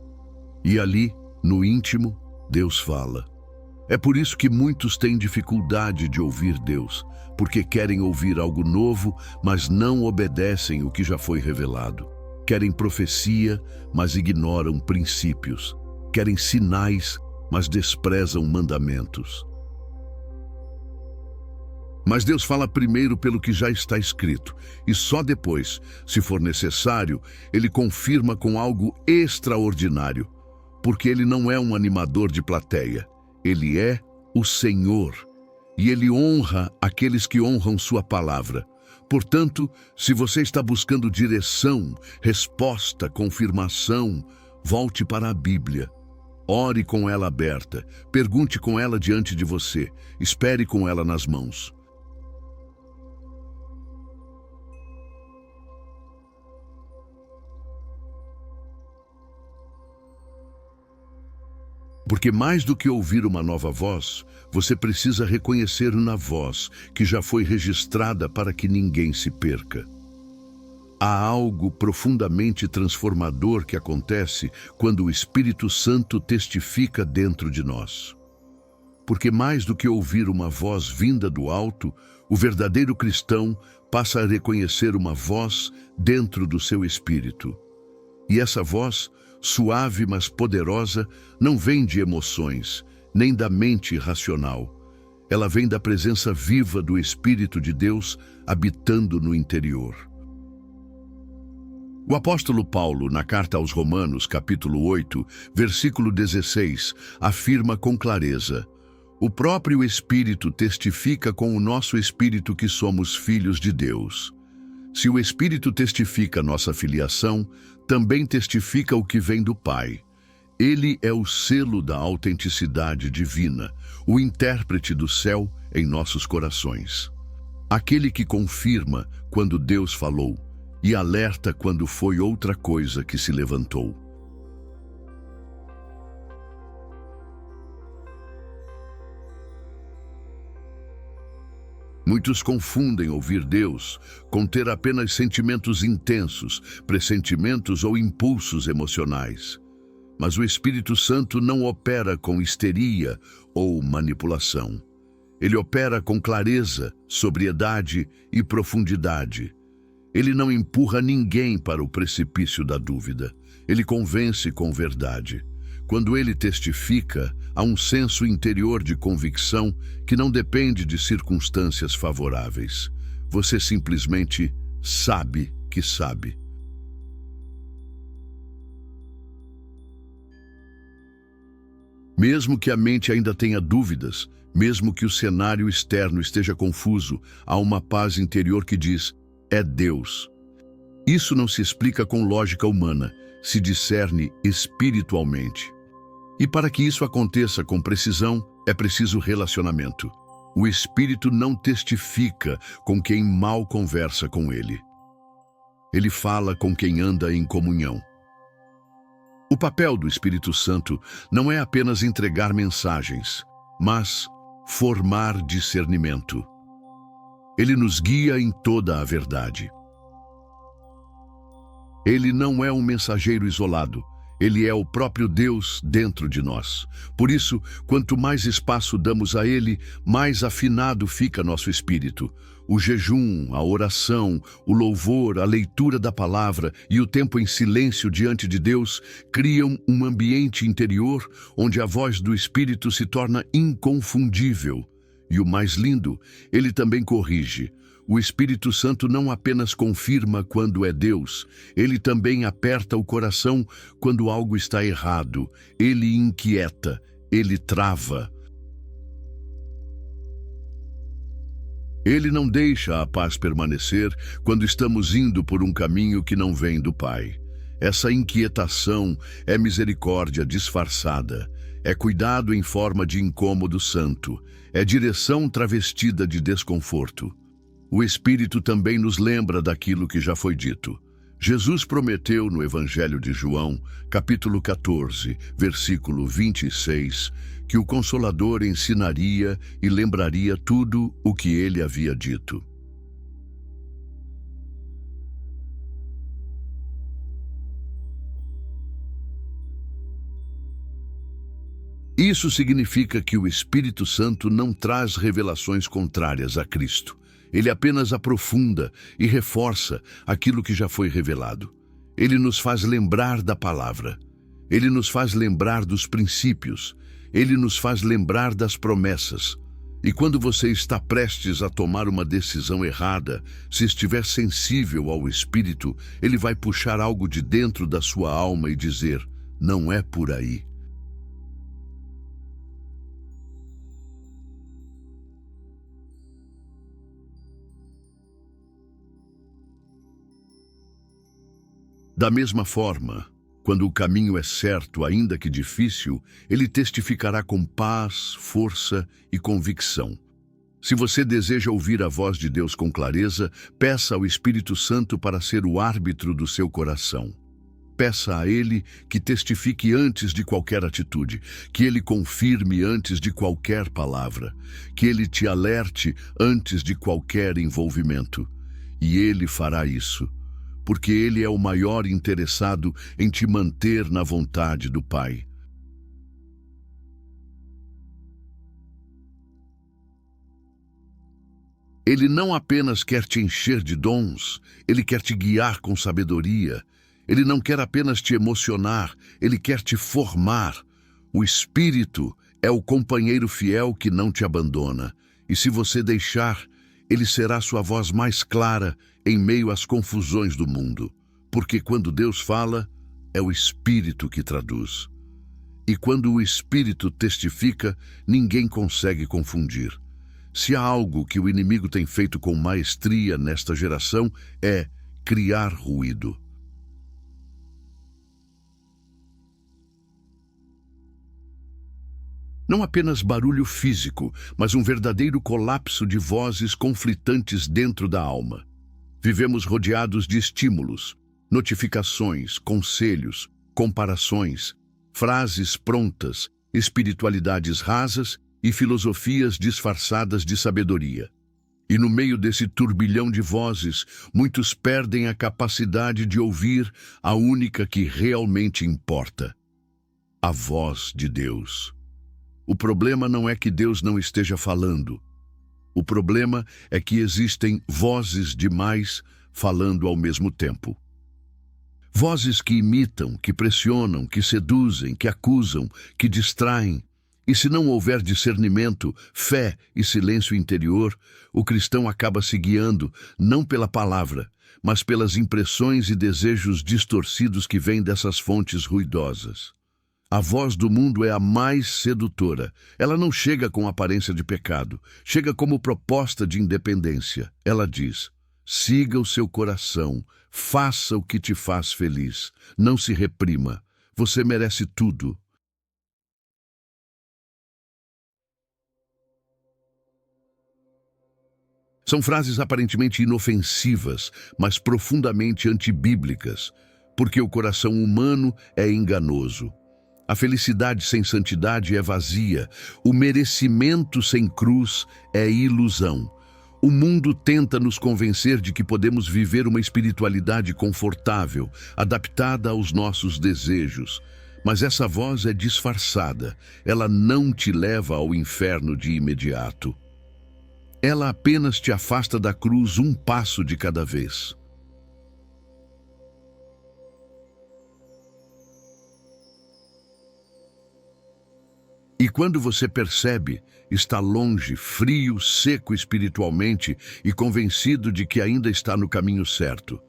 E ali, no íntimo, Deus fala. É por isso que muitos têm dificuldade de ouvir Deus, porque querem ouvir algo novo, mas não obedecem o que já foi revelado. Querem profecia, mas ignoram princípios. Querem sinais, mas desprezam mandamentos. Mas Deus fala primeiro pelo que já está escrito, e só depois, se for necessário, Ele confirma com algo extraordinário, porque Ele não é um animador de plateia, Ele é o Senhor, e Ele honra aqueles que honram Sua palavra. Portanto, se você está buscando direção, resposta, confirmação, volte para a Bíblia. Ore com ela aberta, pergunte com ela diante de você, espere com ela nas mãos. Porque mais do que ouvir uma nova voz, você precisa reconhecer na voz que já foi registrada para que ninguém se perca. Há algo profundamente transformador que acontece quando o Espírito Santo testifica dentro de nós. Porque mais do que ouvir uma voz vinda do alto, o verdadeiro cristão passa a reconhecer uma voz dentro do seu espírito. E essa voz, suave mas poderosa, não vem de emoções, nem da mente racional. Ela vem da presença viva do Espírito de Deus habitando no interior. O apóstolo Paulo, na carta aos Romanos, capítulo 8, versículo 16, afirma com clareza: o próprio Espírito testifica com o nosso espírito que somos filhos de Deus. Se o Espírito testifica nossa filiação, também testifica o que vem do Pai. Ele é o selo da autenticidade divina, o intérprete do céu em nossos corações. Aquele que confirma quando Deus falou e alerta quando foi outra coisa que se levantou. Muitos confundem ouvir Deus com ter apenas sentimentos intensos, pressentimentos ou impulsos emocionais. Mas o Espírito Santo não opera com histeria ou manipulação. Ele opera com clareza, sobriedade e profundidade. Ele não empurra ninguém para o precipício da dúvida. Ele convence com verdade. Quando ele testifica, há um senso interior de convicção que não depende de circunstâncias favoráveis. Você simplesmente sabe que sabe. Mesmo que a mente ainda tenha dúvidas, mesmo que o cenário externo esteja confuso, há uma paz interior que diz: é Deus. Isso não se explica com lógica humana, se discerne espiritualmente. E para que isso aconteça com precisão, é preciso relacionamento. O Espírito não testifica com quem mal conversa com ele. Ele fala com quem anda em comunhão. O papel do Espírito Santo não é apenas entregar mensagens, mas formar discernimento. Ele nos guia em toda a verdade. Ele não é um mensageiro isolado. Ele é o próprio Deus dentro de nós. Por isso, quanto mais espaço damos a Ele, mais afinado fica nosso espírito. O jejum, a oração, o louvor, a leitura da palavra e o tempo em silêncio diante de Deus criam um ambiente interior onde a voz do Espírito se torna inconfundível. E o mais lindo, ele também corrige. O Espírito Santo não apenas confirma quando é Deus, ele também aperta o coração quando algo está errado. Ele inquieta, ele trava. Ele não deixa a paz permanecer quando estamos indo por um caminho que não vem do Pai. Essa inquietação é misericórdia disfarçada, é cuidado em forma de incômodo santo, é direção travestida de desconforto. O Espírito também nos lembra daquilo que já foi dito. Jesus prometeu no Evangelho de João, capítulo 14, versículo 26, que o Consolador ensinaria e lembraria tudo o que ele havia dito. Isso significa que o Espírito Santo não traz revelações contrárias a Cristo. Ele apenas aprofunda e reforça aquilo que já foi revelado. Ele nos faz lembrar da palavra. Ele nos faz lembrar dos princípios. Ele nos faz lembrar das promessas. E quando você está prestes a tomar uma decisão errada, se estiver sensível ao Espírito, ele vai puxar algo de dentro da sua alma e dizer: não é por aí. Da mesma forma, quando o caminho é certo, ainda que difícil, ele testificará com paz, força e convicção. Se você deseja ouvir a voz de Deus com clareza, peça ao Espírito Santo para ser o árbitro do seu coração. Peça a Ele que testifique antes de qualquer atitude, que Ele confirme antes de qualquer palavra, que Ele te alerte antes de qualquer envolvimento. E Ele fará isso, porque Ele é o maior interessado em te manter na vontade do Pai. Ele não apenas quer te encher de dons, Ele quer te guiar com sabedoria. Ele não quer apenas te emocionar, Ele quer te formar. O Espírito é o companheiro fiel que não te abandona. E se você deixar, Ele será sua voz mais clara em meio às confusões do mundo. Porque quando Deus fala, é o Espírito que traduz. E quando o Espírito testifica, ninguém consegue confundir. Se há algo que o inimigo tem feito com maestria nesta geração, é criar ruído. Não apenas barulho físico, mas um verdadeiro colapso de vozes conflitantes dentro da alma. Vivemos rodeados de estímulos, notificações, conselhos, comparações, frases prontas, espiritualidades rasas e filosofias disfarçadas de sabedoria. E no meio desse turbilhão de vozes, muitos perdem a capacidade de ouvir a única que realmente importa: a voz de Deus. O problema não é que Deus não esteja falando. O problema é que existem vozes demais falando ao mesmo tempo. Vozes que imitam, que pressionam, que seduzem, que acusam, que distraem. E se não houver discernimento, fé e silêncio interior, o cristão acaba se guiando não pela palavra, mas pelas impressões e desejos distorcidos que vêm dessas fontes ruidosas. A voz do mundo é a mais sedutora. Ela não chega com aparência de pecado, chega como proposta de independência. Ela diz: siga o seu coração, faça o que te faz feliz, não se reprima, você merece tudo. São frases aparentemente inofensivas, mas profundamente antibíblicas, porque o coração humano é enganoso. A felicidade sem santidade é vazia, o merecimento sem cruz é ilusão. O mundo tenta nos convencer de que podemos viver uma espiritualidade confortável, adaptada aos nossos desejos. Mas essa voz é disfarçada, ela não te leva ao inferno de imediato. Ela apenas te afasta da cruz um passo de cada vez. E quando você percebe, está longe, frio, seco espiritualmente e convencido de que ainda está no caminho certo.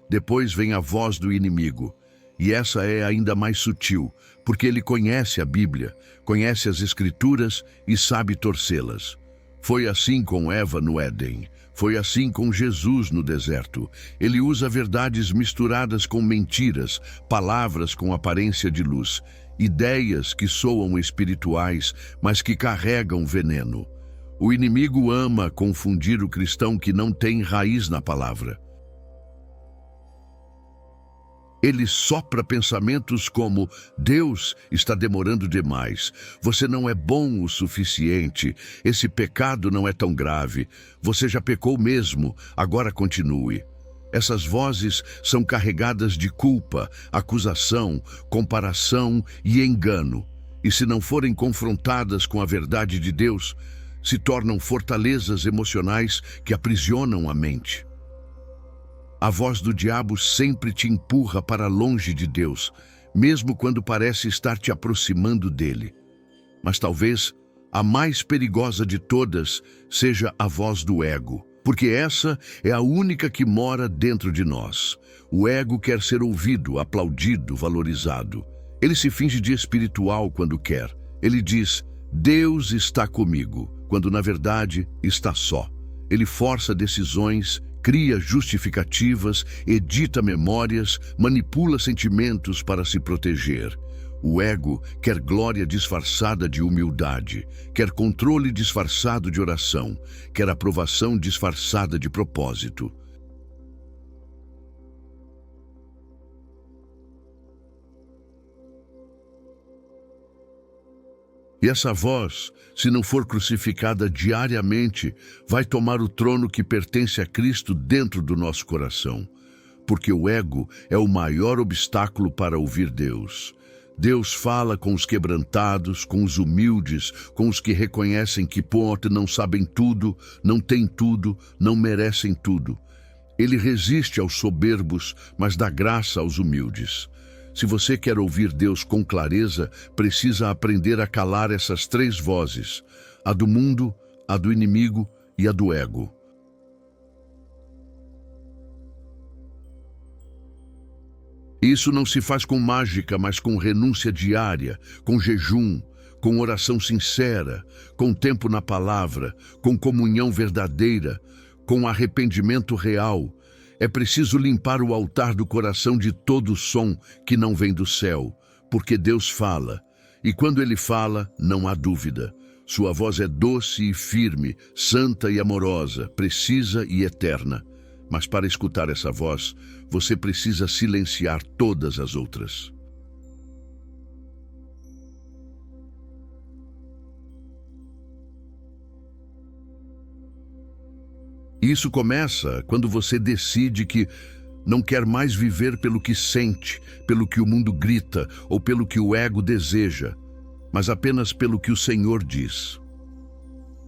Depois vem a voz do inimigo, e essa é ainda mais sutil, porque ele conhece a Bíblia, conhece as Escrituras e sabe torcê-las. Foi assim com Eva no Éden, foi assim com Jesus no deserto. Ele usa verdades misturadas com mentiras, palavras com aparência de luz, ideias que soam espirituais, mas que carregam veneno. O inimigo ama confundir o cristão que não tem raiz na palavra. Ele sopra pensamentos como: Deus está demorando demais, você não é bom o suficiente, esse pecado não é tão grave, você já pecou mesmo, agora continue. Essas vozes são carregadas de culpa, acusação, comparação e engano, e se não forem confrontadas com a verdade de Deus, se tornam fortalezas emocionais que aprisionam a mente. A voz do diabo sempre te empurra para longe de Deus, mesmo quando parece estar te aproximando dele. Mas talvez a mais perigosa de todas seja a voz do ego, porque essa é a única que mora dentro de nós. O ego quer ser ouvido, aplaudido, valorizado. Ele se finge de espiritual quando quer. Ele diz: Deus está comigo, quando na verdade está só. Ele força decisões, cria justificativas, edita memórias, manipula sentimentos para se proteger. O ego quer glória disfarçada de humildade, quer controle disfarçado de oração, quer aprovação disfarçada de propósito. E essa voz, se não for crucificada diariamente, vai tomar o trono que pertence a Cristo dentro do nosso coração, porque o ego é o maior obstáculo para ouvir Deus. Deus fala com os quebrantados, com os humildes, com os que reconhecem que não sabem tudo, não têm tudo, não merecem tudo. Ele resiste aos soberbos, mas dá graça aos humildes. Se você quer ouvir Deus com clareza, precisa aprender a calar essas três vozes: a do mundo, a do inimigo e a do ego. Isso não se faz com mágica, mas com renúncia diária, com jejum, com oração sincera, com tempo na palavra, com comunhão verdadeira, com arrependimento real. É preciso limpar o altar do coração de todo som que não vem do céu, porque Deus fala, e quando Ele fala, não há dúvida. Sua voz é doce e firme, santa e amorosa, precisa e eterna. Mas para escutar essa voz, você precisa silenciar todas as outras. Isso começa quando você decide que não quer mais viver pelo que sente, pelo que o mundo grita ou pelo que o ego deseja, mas apenas pelo que o Senhor diz.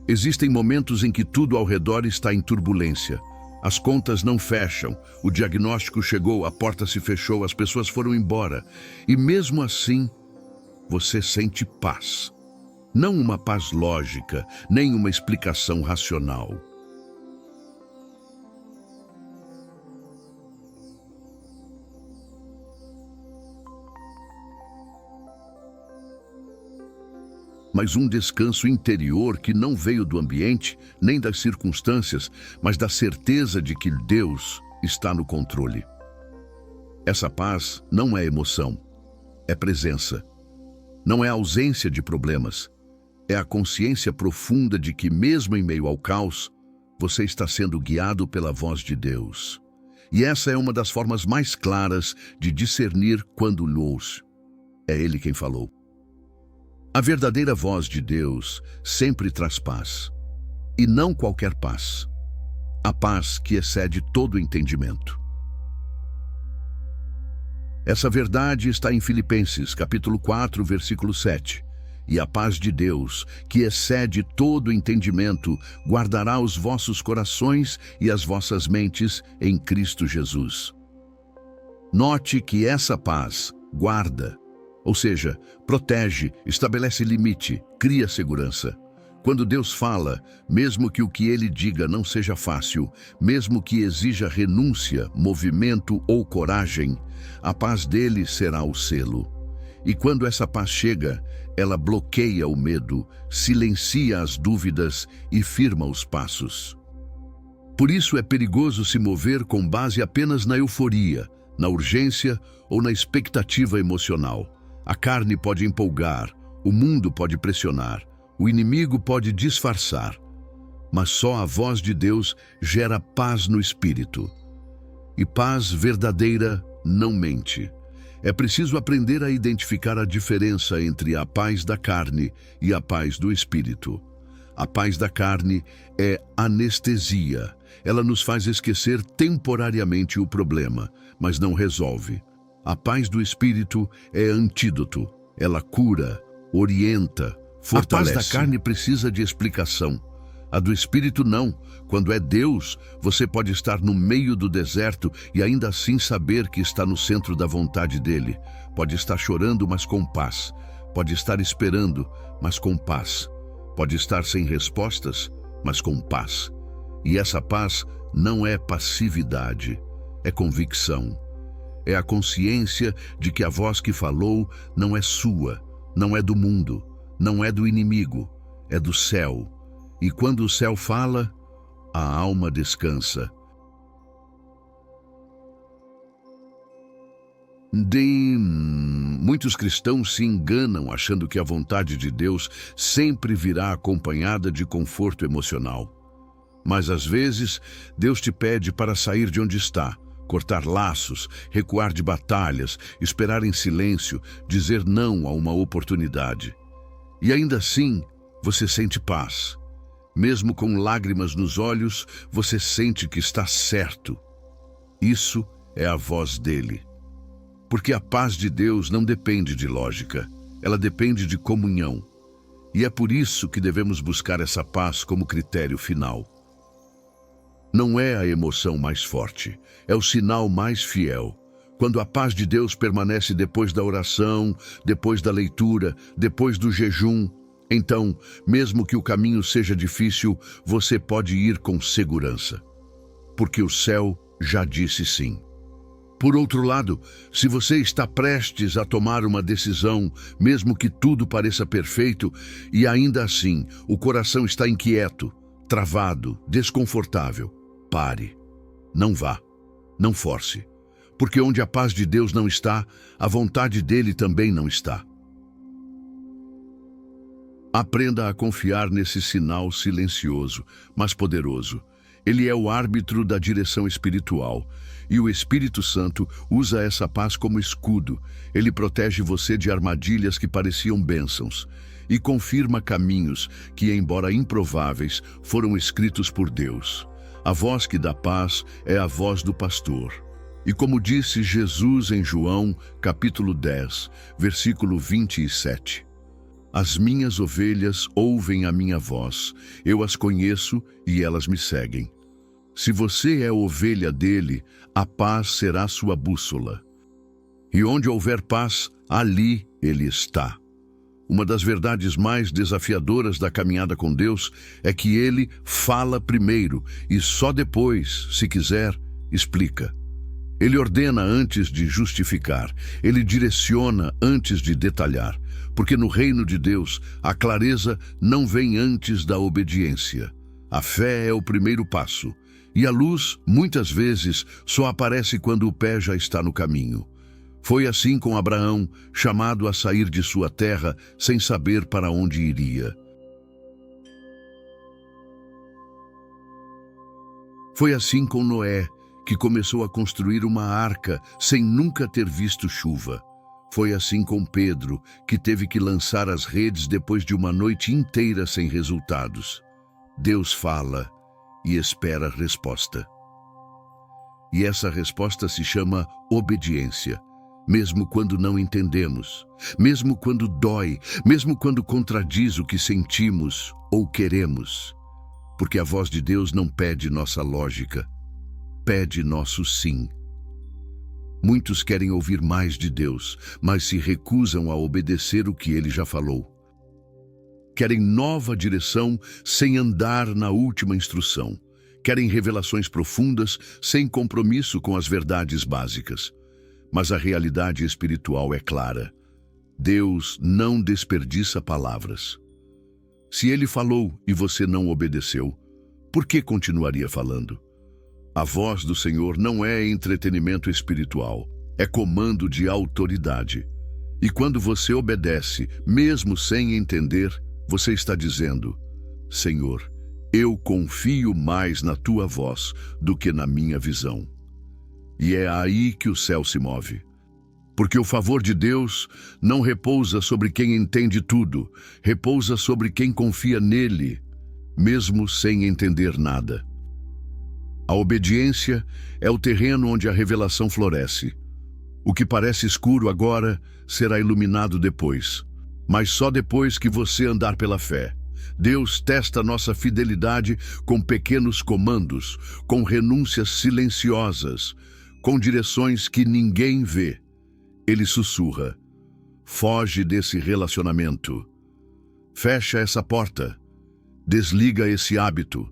Existem momentos em que tudo ao redor está em turbulência. As contas não fecham, o diagnóstico chegou, a porta se fechou, as pessoas foram embora. E mesmo assim, você sente paz. Não uma paz lógica, nem uma explicação racional. Mas um descanso interior que não veio do ambiente, nem das circunstâncias, mas da certeza de que Deus está no controle. Essa paz não é emoção, é presença. Não é ausência de problemas, é a consciência profunda de que, mesmo em meio ao caos, você está sendo guiado pela voz de Deus. E essa é uma das formas mais claras de discernir quando o ouço. É Ele quem falou. A verdadeira voz de Deus sempre traz paz, e não qualquer paz. A paz que excede todo o entendimento. Essa verdade está em Filipenses, capítulo 4, versículo 7. E a paz de Deus, que excede todo o entendimento, guardará os vossos corações e as vossas mentes em Cristo Jesus. Note que essa paz guarda, ou seja, protege, estabelece limite, cria segurança. Quando Deus fala, mesmo que o que Ele diga não seja fácil, mesmo que exija renúncia, movimento ou coragem, a paz dele será o selo. E quando essa paz chega, ela bloqueia o medo, silencia as dúvidas e firma os passos. Por isso é perigoso se mover com base apenas na euforia, na urgência ou na expectativa emocional. A carne pode empolgar, o mundo pode pressionar, o inimigo pode disfarçar, mas só a voz de Deus gera paz no espírito. E paz verdadeira não mente. É preciso aprender a identificar a diferença entre a paz da carne e a paz do espírito. A paz da carne é anestesia. Ela nos faz esquecer temporariamente o problema, mas não resolve. A paz do espírito é antídoto. Ela cura, orienta, fortalece. A paz da carne precisa de explicação. A do espírito não. Quando é Deus, você pode estar no meio do deserto e ainda assim saber que está no centro da vontade dele. Pode estar chorando, mas com paz. Pode estar esperando, mas com paz. Pode estar sem respostas, mas com paz. E essa paz não é passividade, é convicção. É a consciência de que a voz que falou não é sua, não é do mundo, não é do inimigo, é do céu. E quando o céu fala, a alma descansa. Muitos cristãos se enganam achando que a vontade de Deus sempre virá acompanhada de conforto emocional. Mas às vezes, Deus te pede para sair de onde está, cortar laços, recuar de batalhas, esperar em silêncio, dizer não a uma oportunidade. E ainda assim, você sente paz. Mesmo com lágrimas nos olhos, você sente que está certo. Isso é a voz dele. Porque a paz de Deus não depende de lógica, ela depende de comunhão. E é por isso que devemos buscar essa paz como critério final. Não é a emoção mais forte, é o sinal mais fiel. Quando a paz de Deus permanece depois da oração, depois da leitura, depois do jejum, então, mesmo que o caminho seja difícil, você pode ir com segurança. Porque o céu já disse sim. Por outro lado, se você está prestes a tomar uma decisão, mesmo que tudo pareça perfeito, e ainda assim o coração está inquieto, travado, desconfortável, pare. Não vá. Não force. Porque onde a paz de Deus não está, a vontade dele também não está. Aprenda a confiar nesse sinal silencioso, mas poderoso. Ele é o árbitro da direção espiritual. E o Espírito Santo usa essa paz como escudo. Ele protege você de armadilhas que pareciam bênçãos e confirma caminhos que, embora improváveis, foram escritos por Deus. A voz que dá paz é a voz do pastor. E como disse Jesus em João, capítulo 10, versículo 27, as minhas ovelhas ouvem a minha voz, eu as conheço e elas me seguem. Se você é ovelha dele, a paz será sua bússola. E onde houver paz, ali ele está. Uma das verdades mais desafiadoras da caminhada com Deus é que ele fala primeiro e só depois, se quiser, explica. Ele ordena antes de justificar, ele direciona antes de detalhar, porque no reino de Deus a clareza não vem antes da obediência. A fé é o primeiro passo, e a luz, muitas vezes, só aparece quando o pé já está no caminho. Foi assim com Abraão, chamado a sair de sua terra sem saber para onde iria. Foi assim com Noé, que começou a construir uma arca sem nunca ter visto chuva. Foi assim com Pedro, que teve que lançar as redes depois de uma noite inteira sem resultados. Deus fala e espera a resposta. E essa resposta se chama obediência. Mesmo quando não entendemos, mesmo quando dói, mesmo quando contradiz o que sentimos ou queremos. Porque a voz de Deus não pede nossa lógica, pede nosso sim. Muitos querem ouvir mais de Deus, mas se recusam a obedecer o que Ele já falou. Querem nova direção sem andar na última instrução. Querem revelações profundas sem compromisso com as verdades básicas. Mas a realidade espiritual é clara. Deus não desperdiça palavras. Se Ele falou e você não obedeceu, por que continuaria falando? A voz do Senhor não é entretenimento espiritual, é comando de autoridade. E quando você obedece, mesmo sem entender, você está dizendo: Senhor, eu confio mais na Tua voz do que na minha visão. E é aí que o céu se move. Porque o favor de Deus não repousa sobre quem entende tudo, repousa sobre quem confia nele, mesmo sem entender nada. A obediência é o terreno onde a revelação floresce. O que parece escuro agora será iluminado depois, mas só depois que você andar pela fé. Deus testa nossa fidelidade com pequenos comandos, com renúncias silenciosas, com direções que ninguém vê. Ele sussurra: foge desse relacionamento. Fecha essa porta. Desliga esse hábito.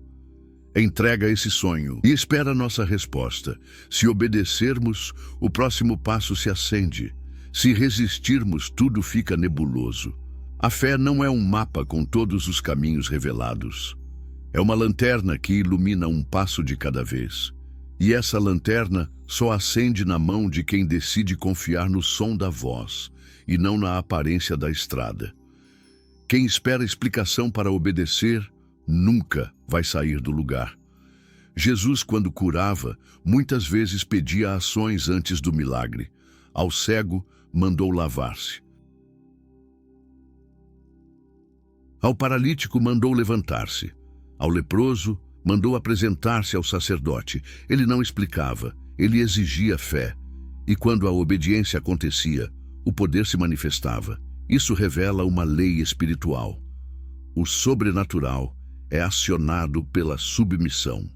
Entrega esse sonho e espera nossa resposta. Se obedecermos, o próximo passo se acende. Se resistirmos, tudo fica nebuloso. A fé não é um mapa com todos os caminhos revelados. É uma lanterna que ilumina um passo de cada vez. E essa lanterna só acende na mão de quem decide confiar no som da voz e não na aparência da estrada. Quem espera explicação para obedecer, nunca vai sair do lugar. Jesus, quando curava, muitas vezes pedia ações antes do milagre. Ao cego, mandou lavar-se. Ao paralítico, mandou levantar-se. Ao leproso, mandou apresentar-se ao sacerdote. Ele não explicava, ele exigia fé. E quando a obediência acontecia, o poder se manifestava. Isso revela uma lei espiritual. O sobrenatural é acionado pela submissão.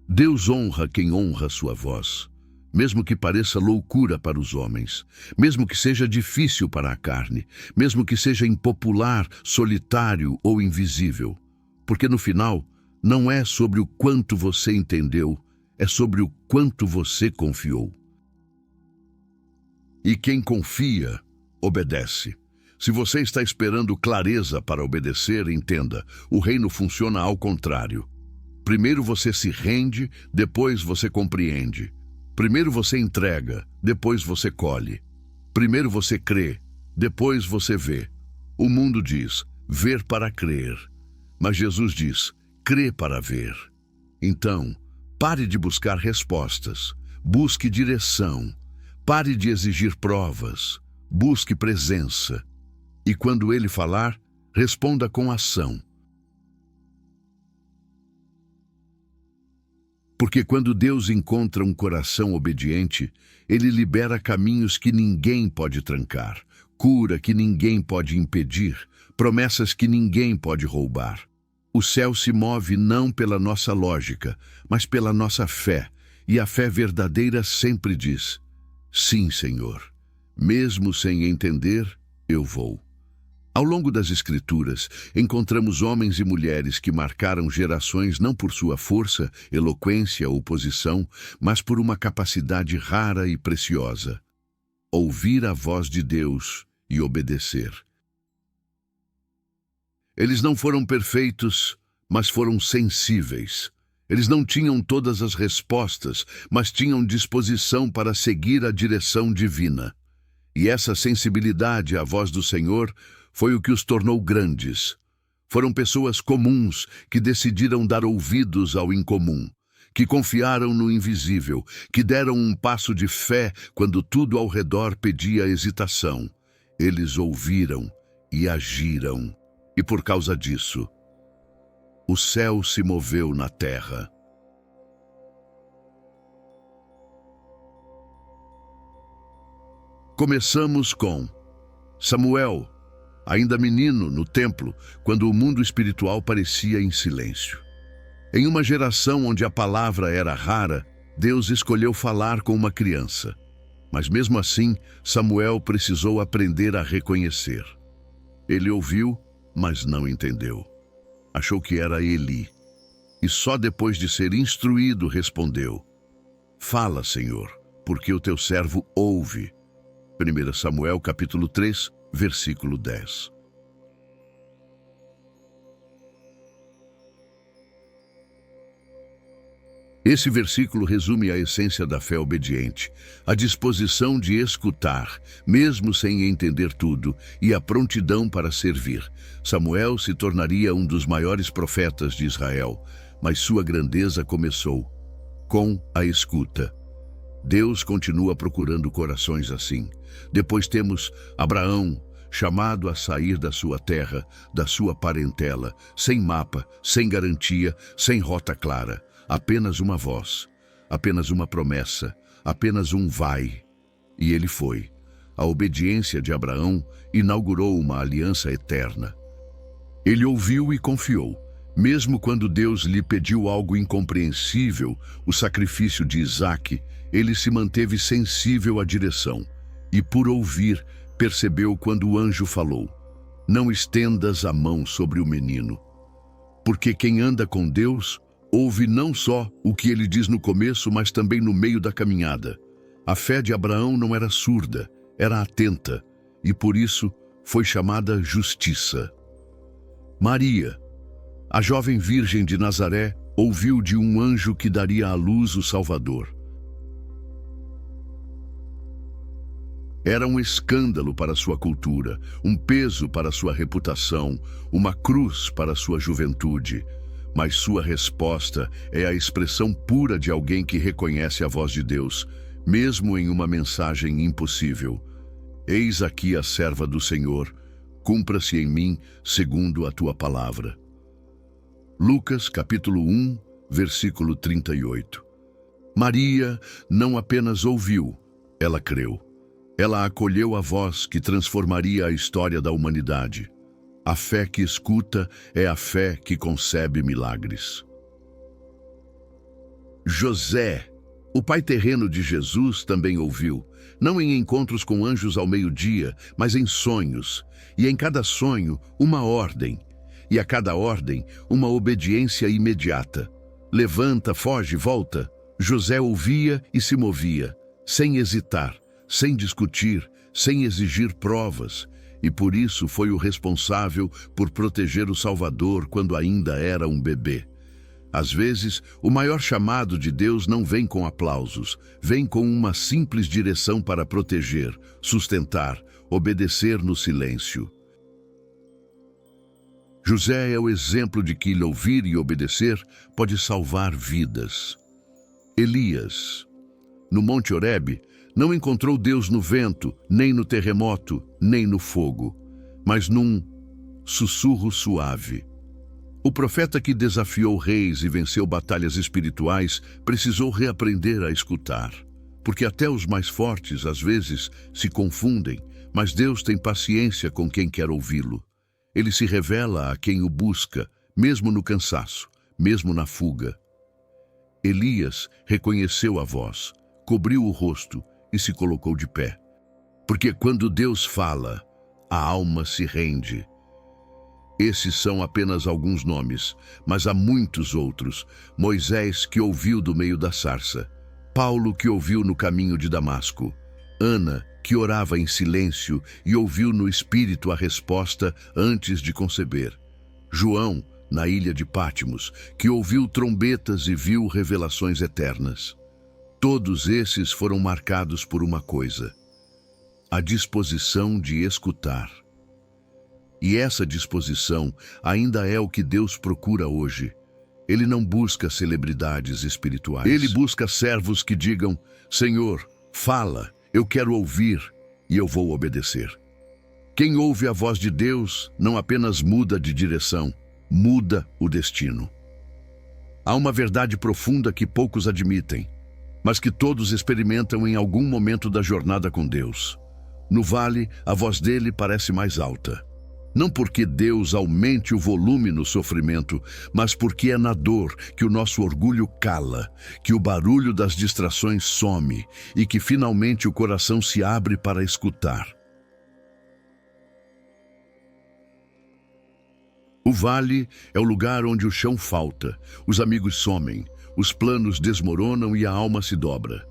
Deus honra quem honra sua voz, mesmo que pareça loucura para os homens, mesmo que seja difícil para a carne, mesmo que seja impopular, solitário ou invisível. Porque no final, não é sobre o quanto você entendeu, é sobre o quanto você confiou. E quem confia, obedece. Se você está esperando clareza para obedecer, entenda, o reino funciona ao contrário. Primeiro você se rende, depois você compreende. Primeiro você entrega, depois você colhe. Primeiro você crê, depois você vê. O mundo diz, ver para crer. Mas Jesus diz, crê para ver. Então, pare de buscar respostas, busque direção. Pare de exigir provas, busque presença. E quando ele falar, responda com ação. Porque quando Deus encontra um coração obediente, ele libera caminhos que ninguém pode trancar, cura que ninguém pode impedir, promessas que ninguém pode roubar. O céu se move não pela nossa lógica, mas pela nossa fé, e a fé verdadeira sempre diz: sim, Senhor, mesmo sem entender, eu vou. Ao longo das Escrituras, encontramos homens e mulheres que marcaram gerações não por sua força, eloquência ou posição, mas por uma capacidade rara e preciosa: ouvir a voz de Deus e obedecer. Eles não foram perfeitos, mas foram sensíveis. Eles não tinham todas as respostas, mas tinham disposição para seguir a direção divina. E essa sensibilidade à voz do Senhor foi o que os tornou grandes. Foram pessoas comuns que decidiram dar ouvidos ao incomum, que confiaram no invisível, que deram um passo de fé quando tudo ao redor pedia hesitação. Eles ouviram e agiram. E por causa disso, o céu se moveu na terra. Começamos com Samuel, ainda menino no templo, quando o mundo espiritual parecia em silêncio. Em uma geração onde a palavra era rara, Deus escolheu falar com uma criança. Mas mesmo assim, Samuel precisou aprender a reconhecer. Ele ouviu, mas não entendeu. Achou que era Eli. E só depois de ser instruído respondeu: fala, Senhor, porque o teu servo ouve. 1 Samuel capítulo 3, versículo 10. Esse versículo resume a essência da fé obediente, a disposição de escutar, mesmo sem entender tudo, e a prontidão para servir. Samuel se tornaria um dos maiores profetas de Israel, mas sua grandeza começou com a escuta. Deus continua procurando corações assim. Depois temos Abraão, chamado a sair da sua terra, da sua parentela, sem mapa, sem garantia, sem rota clara. Apenas uma voz, apenas uma promessa, apenas um vai. E ele foi. A obediência de Abraão inaugurou uma aliança eterna. Ele ouviu e confiou. Mesmo quando Deus lhe pediu algo incompreensível, o sacrifício de Isaque, ele se manteve sensível à direção. E por ouvir, percebeu quando o anjo falou: não estendas a mão sobre o menino. Porque quem anda com Deus ouve não só o que ele diz no começo, mas também no meio da caminhada. A fé de Abraão não era surda, era atenta, e por isso foi chamada justiça. Maria, a jovem virgem de Nazaré, ouviu de um anjo que daria à luz o Salvador. Era um escândalo para sua cultura, um peso para sua reputação, uma cruz para sua juventude. Mas sua resposta é a expressão pura de alguém que reconhece a voz de Deus, mesmo em uma mensagem impossível. Eis aqui a serva do Senhor, cumpra-se em mim segundo a tua palavra. Lucas capítulo 1, versículo 38. Maria não apenas ouviu, ela creu. Ela acolheu a voz que transformaria a história da humanidade. A fé que escuta é a fé que concebe milagres. José, o pai terreno de Jesus, também ouviu, não em encontros com anjos ao meio-dia, mas em sonhos, e em cada sonho uma ordem, e a cada ordem uma obediência imediata. Levanta, foge, volta. José ouvia e se movia, sem hesitar, sem discutir, sem exigir provas, e por isso foi o responsável por proteger o Salvador quando ainda era um bebê. Às vezes, o maior chamado de Deus não vem com aplausos, vem com uma simples direção para proteger, sustentar, obedecer no silêncio. José é o exemplo de que ouvir e obedecer pode salvar vidas. Elias, no Monte Horebe, não encontrou Deus no vento, nem no terremoto, nem no fogo, mas num sussurro suave. O profeta que desafiou reis e venceu batalhas espirituais precisou reaprender a escutar, porque até os mais fortes, às vezes, se confundem, mas Deus tem paciência com quem quer ouvi-lo. Ele se revela a quem o busca, mesmo no cansaço, mesmo na fuga. Elias reconheceu a voz, cobriu o rosto e se colocou de pé. Porque quando Deus fala, a alma se rende. Esses são apenas alguns nomes, mas há muitos outros. Moisés, que ouviu do meio da sarça. Paulo, que ouviu no caminho de Damasco. Ana, que orava em silêncio e ouviu no Espírito a resposta antes de conceber. João, na ilha de Pátimos, que ouviu trombetas e viu revelações eternas. Todos esses foram marcados por uma coisa: a disposição de escutar. E essa disposição ainda é o que Deus procura hoje. Ele não busca celebridades espirituais. Ele busca servos que digam: Senhor, fala, eu quero ouvir e eu vou obedecer. Quem ouve a voz de Deus não apenas muda de direção, muda o destino. Há uma verdade profunda que poucos admitem, mas que todos experimentam em algum momento da jornada com Deus. No vale, a voz dele parece mais alta. Não porque Deus aumente o volume no sofrimento, mas porque é na dor que o nosso orgulho cala, que o barulho das distrações some e que finalmente o coração se abre para escutar. O vale é o lugar onde o chão falta, os amigos somem, os planos desmoronam e a alma se dobra.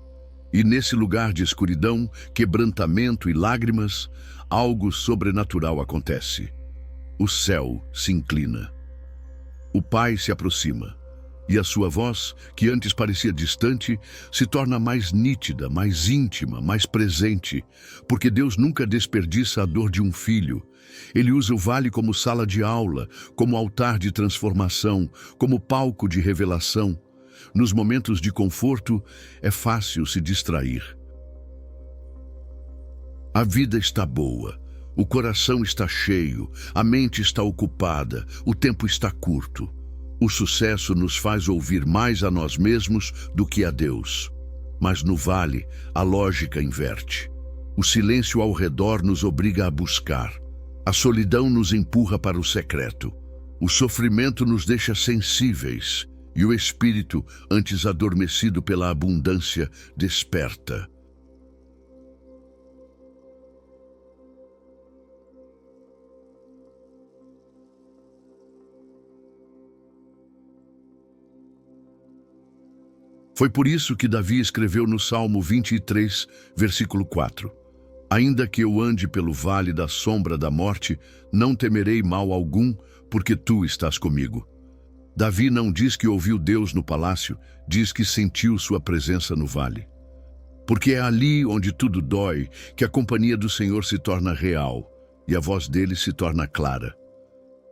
E nesse lugar de escuridão, quebrantamento e lágrimas, algo sobrenatural acontece. O céu se inclina. O Pai se aproxima. E a sua voz, que antes parecia distante, se torna mais nítida, mais íntima, mais presente, porque Deus nunca desperdiça a dor de um filho. Ele usa o vale como sala de aula, como altar de transformação, como palco de revelação. Nos momentos de conforto, é fácil se distrair. A vida está boa, o coração está cheio, a mente está ocupada, o tempo está curto. O sucesso nos faz ouvir mais a nós mesmos do que a Deus. Mas no vale, a lógica inverte. O silêncio ao redor nos obriga a buscar. A solidão nos empurra para o secreto. O sofrimento nos deixa sensíveis. E o espírito, antes adormecido pela abundância, desperta. Foi por isso que Davi escreveu no Salmo 23, versículo 4. Ainda que eu ande pelo vale da sombra da morte, não temerei mal algum, porque tu estás comigo. Davi não diz que ouviu Deus no palácio, diz que sentiu sua presença no vale. Porque é ali onde tudo dói que a companhia do Senhor se torna real e a voz dele se torna clara.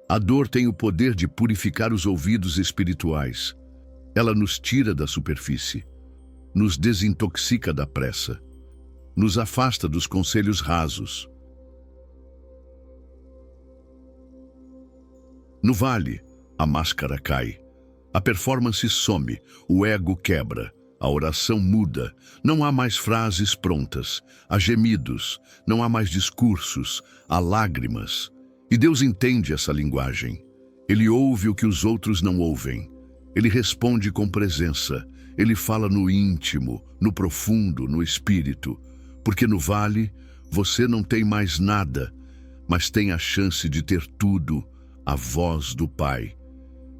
A dor tem o poder de purificar os ouvidos espirituais. Ela nos tira da superfície, nos desintoxica da pressa, nos afasta dos conselhos rasos. No vale, a máscara cai, a performance some, o ego quebra, a oração muda, não há mais frases prontas, há gemidos, não há mais discursos, há lágrimas. E Deus entende essa linguagem. Ele ouve o que os outros não ouvem. Ele responde com presença. Ele fala no íntimo, no profundo, no espírito. Porque no vale, você não tem mais nada, mas tem a chance de ter tudo, a voz do Pai.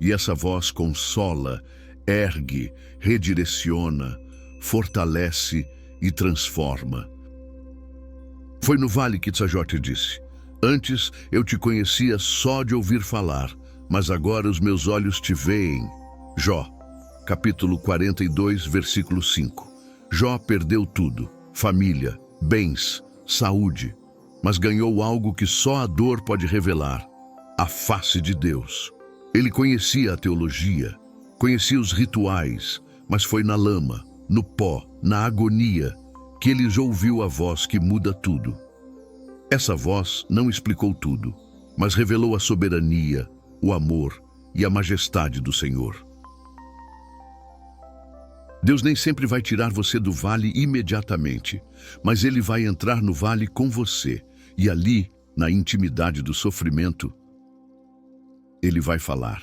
E essa voz consola, ergue, redireciona, fortalece e transforma. Foi no vale que Tsajote disse: antes eu te conhecia só de ouvir falar, mas agora os meus olhos te veem. Jó, capítulo 42, versículo 5. Jó perdeu tudo, família, bens, saúde, mas ganhou algo que só a dor pode revelar: a face de Deus. Ele conhecia a teologia, conhecia os rituais, mas foi na lama, no pó, na agonia, que ele ouviu a voz que muda tudo. Essa voz não explicou tudo, mas revelou a soberania, o amor e a majestade do Senhor. Deus nem sempre vai tirar você do vale imediatamente, mas Ele vai entrar no vale com você, e ali, na intimidade do sofrimento, Ele vai falar.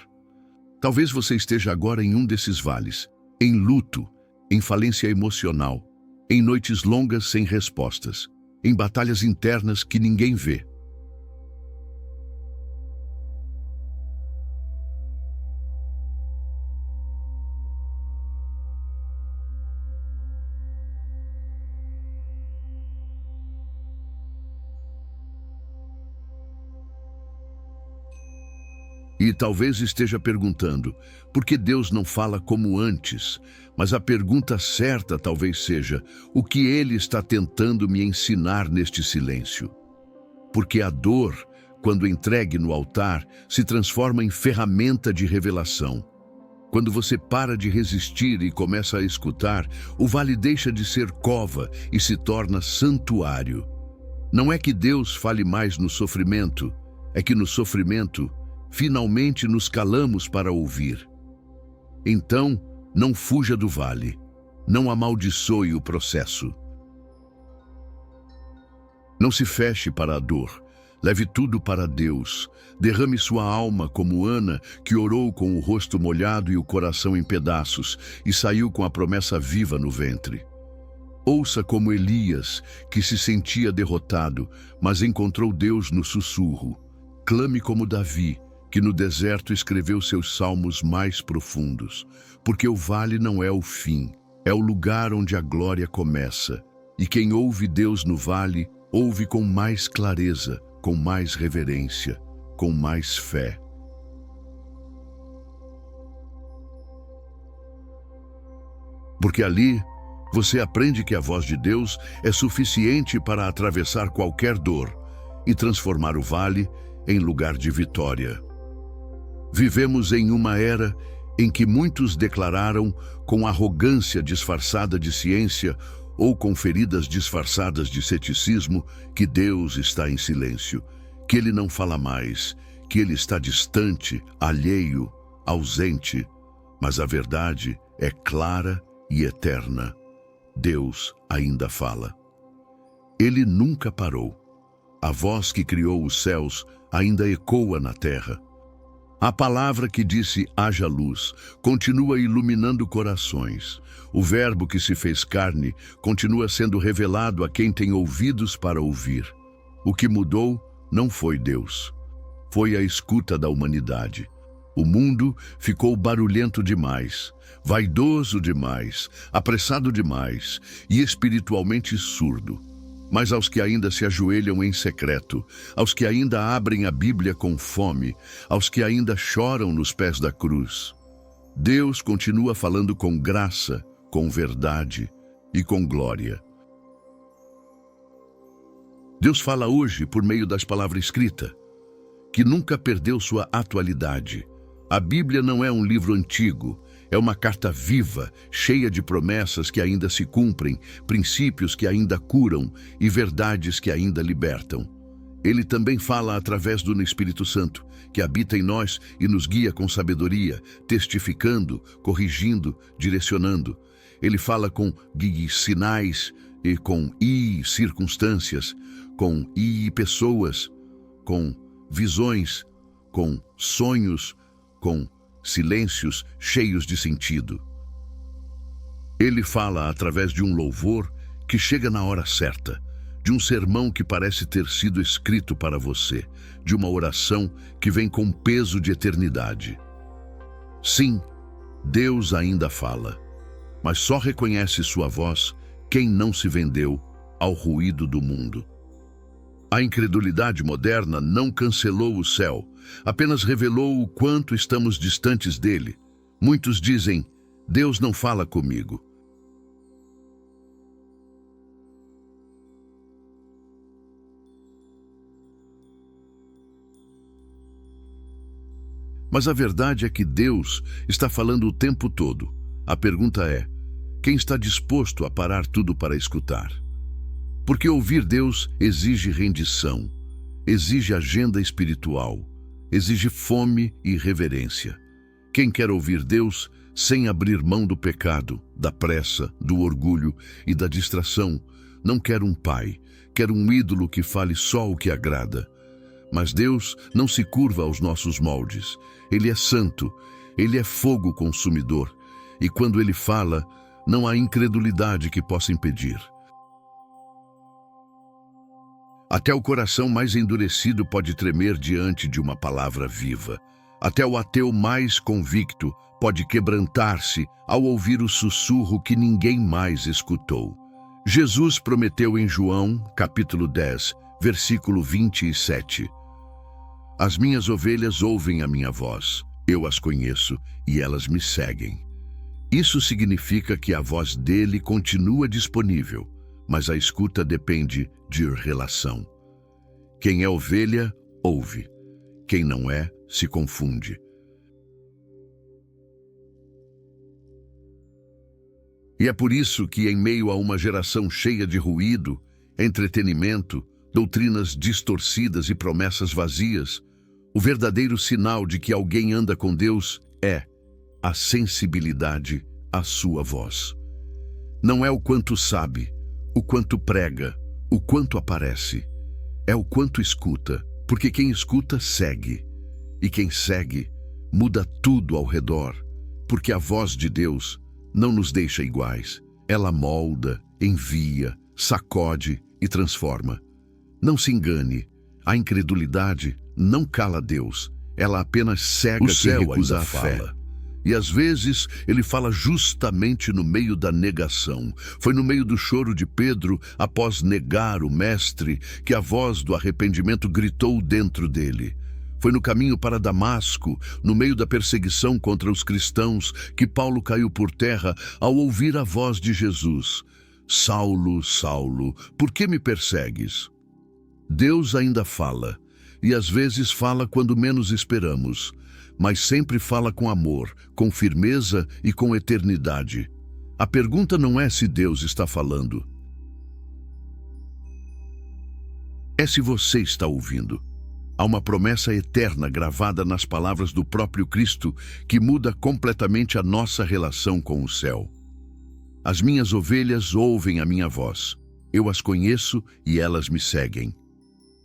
Talvez você esteja agora em um desses vales, em luto, em falência emocional, em noites longas sem respostas, em batalhas internas que ninguém vê. E talvez esteja perguntando, por que Deus não fala como antes? Mas a pergunta certa talvez seja, o que Ele está tentando me ensinar neste silêncio? Porque a dor, quando entregue no altar, se transforma em ferramenta de revelação. Quando você para de resistir e começa a escutar, o vale deixa de ser cova e se torna santuário. Não é que Deus fale mais no sofrimento, é que no sofrimento, finalmente nos calamos para ouvir. Então, não fuja do vale. Não amaldiçoe o processo. Não se feche para a dor. Leve tudo para Deus. Derrame sua alma como Ana, que orou com o rosto molhado e o coração em pedaços, e saiu com a promessa viva no ventre. Ouça como Elias, que se sentia derrotado, mas encontrou Deus no sussurro. Clame como Davi, que no deserto escreveu seus salmos mais profundos, porque o vale não é o fim, é o lugar onde a glória começa. E quem ouve Deus no vale, ouve com mais clareza, com mais reverência, com mais fé. Porque ali, você aprende que a voz de Deus é suficiente para atravessar qualquer dor e transformar o vale em lugar de vitória. Vivemos em uma era em que muitos declararam, com arrogância disfarçada de ciência ou com feridas disfarçadas de ceticismo, que Deus está em silêncio, que Ele não fala mais, que Ele está distante, alheio, ausente. Mas a verdade é clara e eterna. Deus ainda fala. Ele nunca parou. A voz que criou os céus ainda ecoa na terra. A palavra que disse haja luz continua iluminando corações. O verbo que se fez carne continua sendo revelado a quem tem ouvidos para ouvir. O que mudou não foi Deus. Foi a escuta da humanidade. O mundo ficou barulhento demais, vaidoso demais, apressado demais e espiritualmente surdo. Mas aos que ainda se ajoelham em secreto, aos que ainda abrem a Bíblia com fome, aos que ainda choram nos pés da cruz, Deus continua falando com graça, com verdade e com glória. Deus fala hoje por meio das palavras escritas, que nunca perdeu sua atualidade. A Bíblia não é um livro antigo, é uma carta viva, cheia de promessas que ainda se cumprem, princípios que ainda curam e verdades que ainda libertam. Ele também fala através do Espírito Santo, que habita em nós e nos guia com sabedoria, testificando, corrigindo, direcionando. Ele fala com sinais e com circunstâncias, com pessoas, com visões, com sonhos, com silêncios cheios de sentido. Ele fala através de um louvor que chega na hora certa, de um sermão que parece ter sido escrito para você, de uma oração que vem com peso de eternidade. Sim, Deus ainda fala, mas só reconhece sua voz quem não se vendeu ao ruído do mundo. A incredulidade moderna não cancelou o céu, apenas revelou o quanto estamos distantes dele. Muitos dizem, Deus não fala comigo. Mas a verdade é que Deus está falando o tempo todo. A pergunta é, quem está disposto a parar tudo para escutar? Porque ouvir Deus exige rendição, exige agenda espiritual, exige fome e reverência. Quem quer ouvir Deus sem abrir mão do pecado, da pressa, do orgulho e da distração, não quer um pai, quer um ídolo que fale só o que agrada. Mas Deus não se curva aos nossos moldes. Ele é santo, Ele é fogo consumidor, e quando ele fala, não há incredulidade que possa impedir. Até o coração mais endurecido pode tremer diante de uma palavra viva. Até o ateu mais convicto pode quebrantar-se ao ouvir o sussurro que ninguém mais escutou. Jesus prometeu em João, capítulo 10, versículo 27. As minhas ovelhas ouvem a minha voz, eu as conheço e elas me seguem. Isso significa que a voz dele continua disponível, mas a escuta depende de relação. Quem é ovelha, ouve. Quem não é, se confunde. E é por isso que, em meio a uma geração cheia de ruído, entretenimento, doutrinas distorcidas e promessas vazias, o verdadeiro sinal de que alguém anda com Deus é a sensibilidade à sua voz. Não é o quanto sabe, o quanto prega, o quanto aparece. É o quanto escuta, porque quem escuta segue. E quem segue muda tudo ao redor, porque a voz de Deus não nos deixa iguais. Ela molda, envia, sacode e transforma. Não se engane, a incredulidade não cala Deus, ela apenas cega quem recusa a fé. E às vezes ele fala justamente no meio da negação. Foi no meio do choro de Pedro, após negar o Mestre, que a voz do arrependimento gritou dentro dele. Foi no caminho para Damasco, no meio da perseguição contra os cristãos, que Paulo caiu por terra ao ouvir a voz de Jesus. Saulo, Saulo, por que me persegues? Deus ainda fala, e às vezes fala quando menos esperamos, mas sempre fala com amor, com firmeza e com eternidade. A pergunta não é se Deus está falando, é se você está ouvindo. Há uma promessa eterna gravada nas palavras do próprio Cristo que muda completamente a nossa relação com o céu. As minhas ovelhas ouvem a minha voz. Eu as conheço e elas me seguem.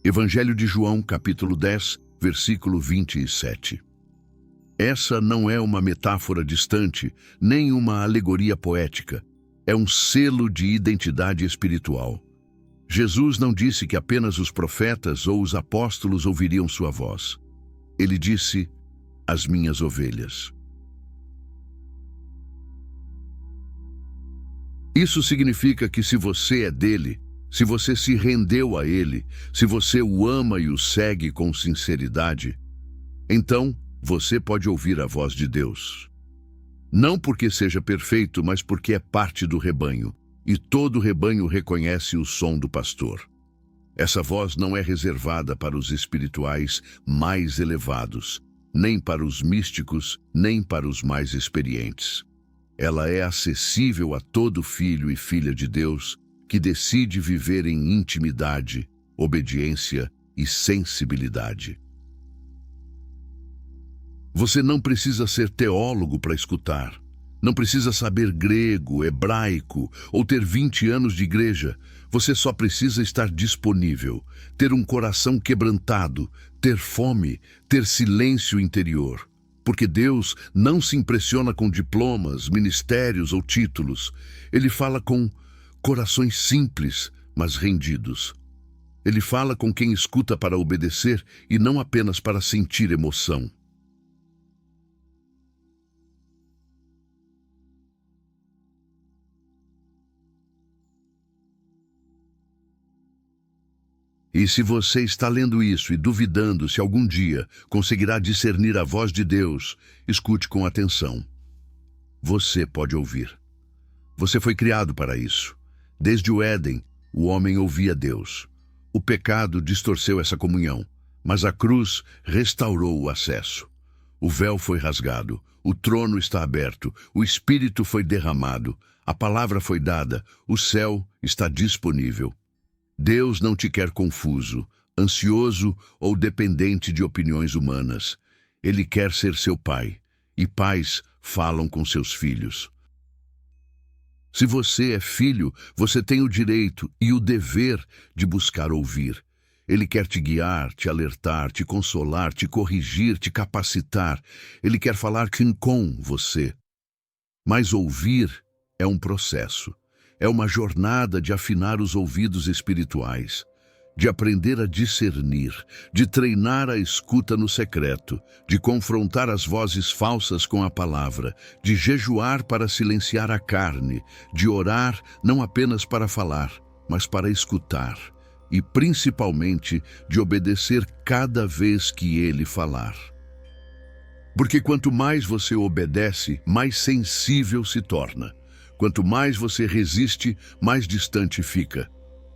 Evangelho de João, capítulo 10, versículo 27. Essa não é uma metáfora distante, nem uma alegoria poética. É um selo de identidade espiritual. Jesus não disse que apenas os profetas ou os apóstolos ouviriam sua voz. Ele disse, as minhas ovelhas. Isso significa que se você é dele, se você se rendeu a ele, se você o ama e o segue com sinceridade, então você pode ouvir a voz de Deus. Não porque seja perfeito, mas porque é parte do rebanho. E todo o rebanho reconhece o som do pastor. Essa voz não é reservada para os espirituais mais elevados, nem para os místicos, nem para os mais experientes. Ela é acessível a todo filho e filha de Deus que decide viver em intimidade, obediência e sensibilidade. Você não precisa ser teólogo para escutar. Não precisa saber grego, hebraico ou ter 20 anos de igreja. Você só precisa estar disponível, ter um coração quebrantado, ter fome, ter silêncio interior. Porque Deus não se impressiona com diplomas, ministérios ou títulos. Ele fala com corações simples, mas rendidos. Ele fala com quem escuta para obedecer e não apenas para sentir emoção. E se você está lendo isso e duvidando se algum dia conseguirá discernir a voz de Deus, escute com atenção. Você pode ouvir. Você foi criado para isso. Desde o Éden, o homem ouvia Deus. O pecado distorceu essa comunhão, mas a cruz restaurou o acesso. O véu foi rasgado, o trono está aberto, o Espírito foi derramado, a palavra foi dada, o céu está disponível. Deus não te quer confuso, ansioso ou dependente de opiniões humanas. Ele quer ser seu pai, e pais falam com seus filhos. Se você é filho, você tem o direito e o dever de buscar ouvir. Ele quer te guiar, te alertar, te consolar, te corrigir, te capacitar. Ele quer falar com você. Mas ouvir é um processo. É uma jornada de afinar os ouvidos espirituais, de aprender a discernir, de treinar a escuta no secreto, de confrontar as vozes falsas com a palavra, de jejuar para silenciar a carne, de orar não apenas para falar, mas para escutar, e principalmente de obedecer cada vez que ele falar. Porque quanto mais você obedece, mais sensível se torna. Quanto mais você resiste, mais distante fica.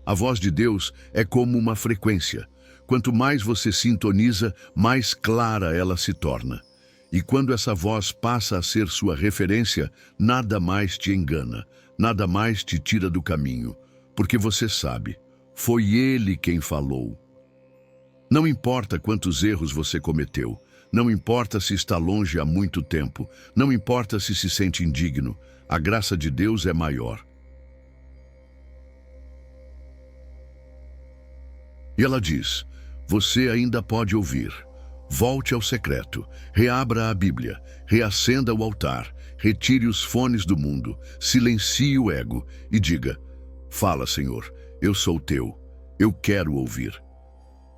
A voz de Deus é como uma frequência. Quanto mais você sintoniza, mais clara ela se torna. E quando essa voz passa a ser sua referência, nada mais te engana, nada mais te tira do caminho, porque você sabe, foi Ele quem falou. Não importa quantos erros você cometeu, não importa se está longe há muito tempo, não importa se se sente indigno, a graça de Deus é maior. E ela diz, você ainda pode ouvir. Volte ao secreto, reabra a Bíblia, reacenda o altar, retire os fones do mundo, silencie o ego e diga, fala, Senhor, eu sou teu, eu quero ouvir.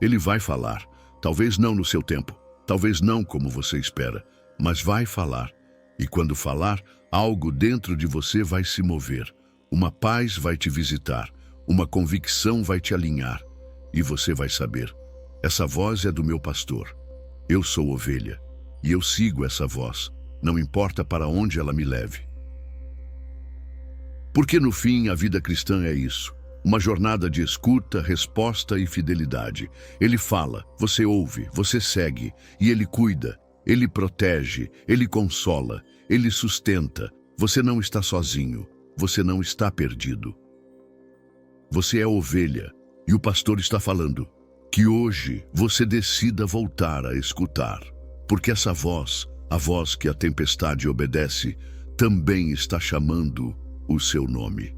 Ele vai falar, talvez não no seu tempo, talvez não como você espera, mas vai falar. E quando falar, algo dentro de você vai se mover. Uma paz vai te visitar, uma convicção vai te alinhar. E você vai saber, essa voz é do meu pastor. Eu sou ovelha, e eu sigo essa voz, não importa para onde ela me leve. Porque no fim a vida cristã é isso, uma jornada de escuta, resposta e fidelidade. Ele fala, você ouve, você segue, e ele cuida, ele protege, ele consola, ele sustenta. Você não está sozinho, você não está perdido. Você é ovelha, e o pastor está falando que hoje você decida voltar a escutar, porque essa voz, a voz que a tempestade obedece, também está chamando o seu nome.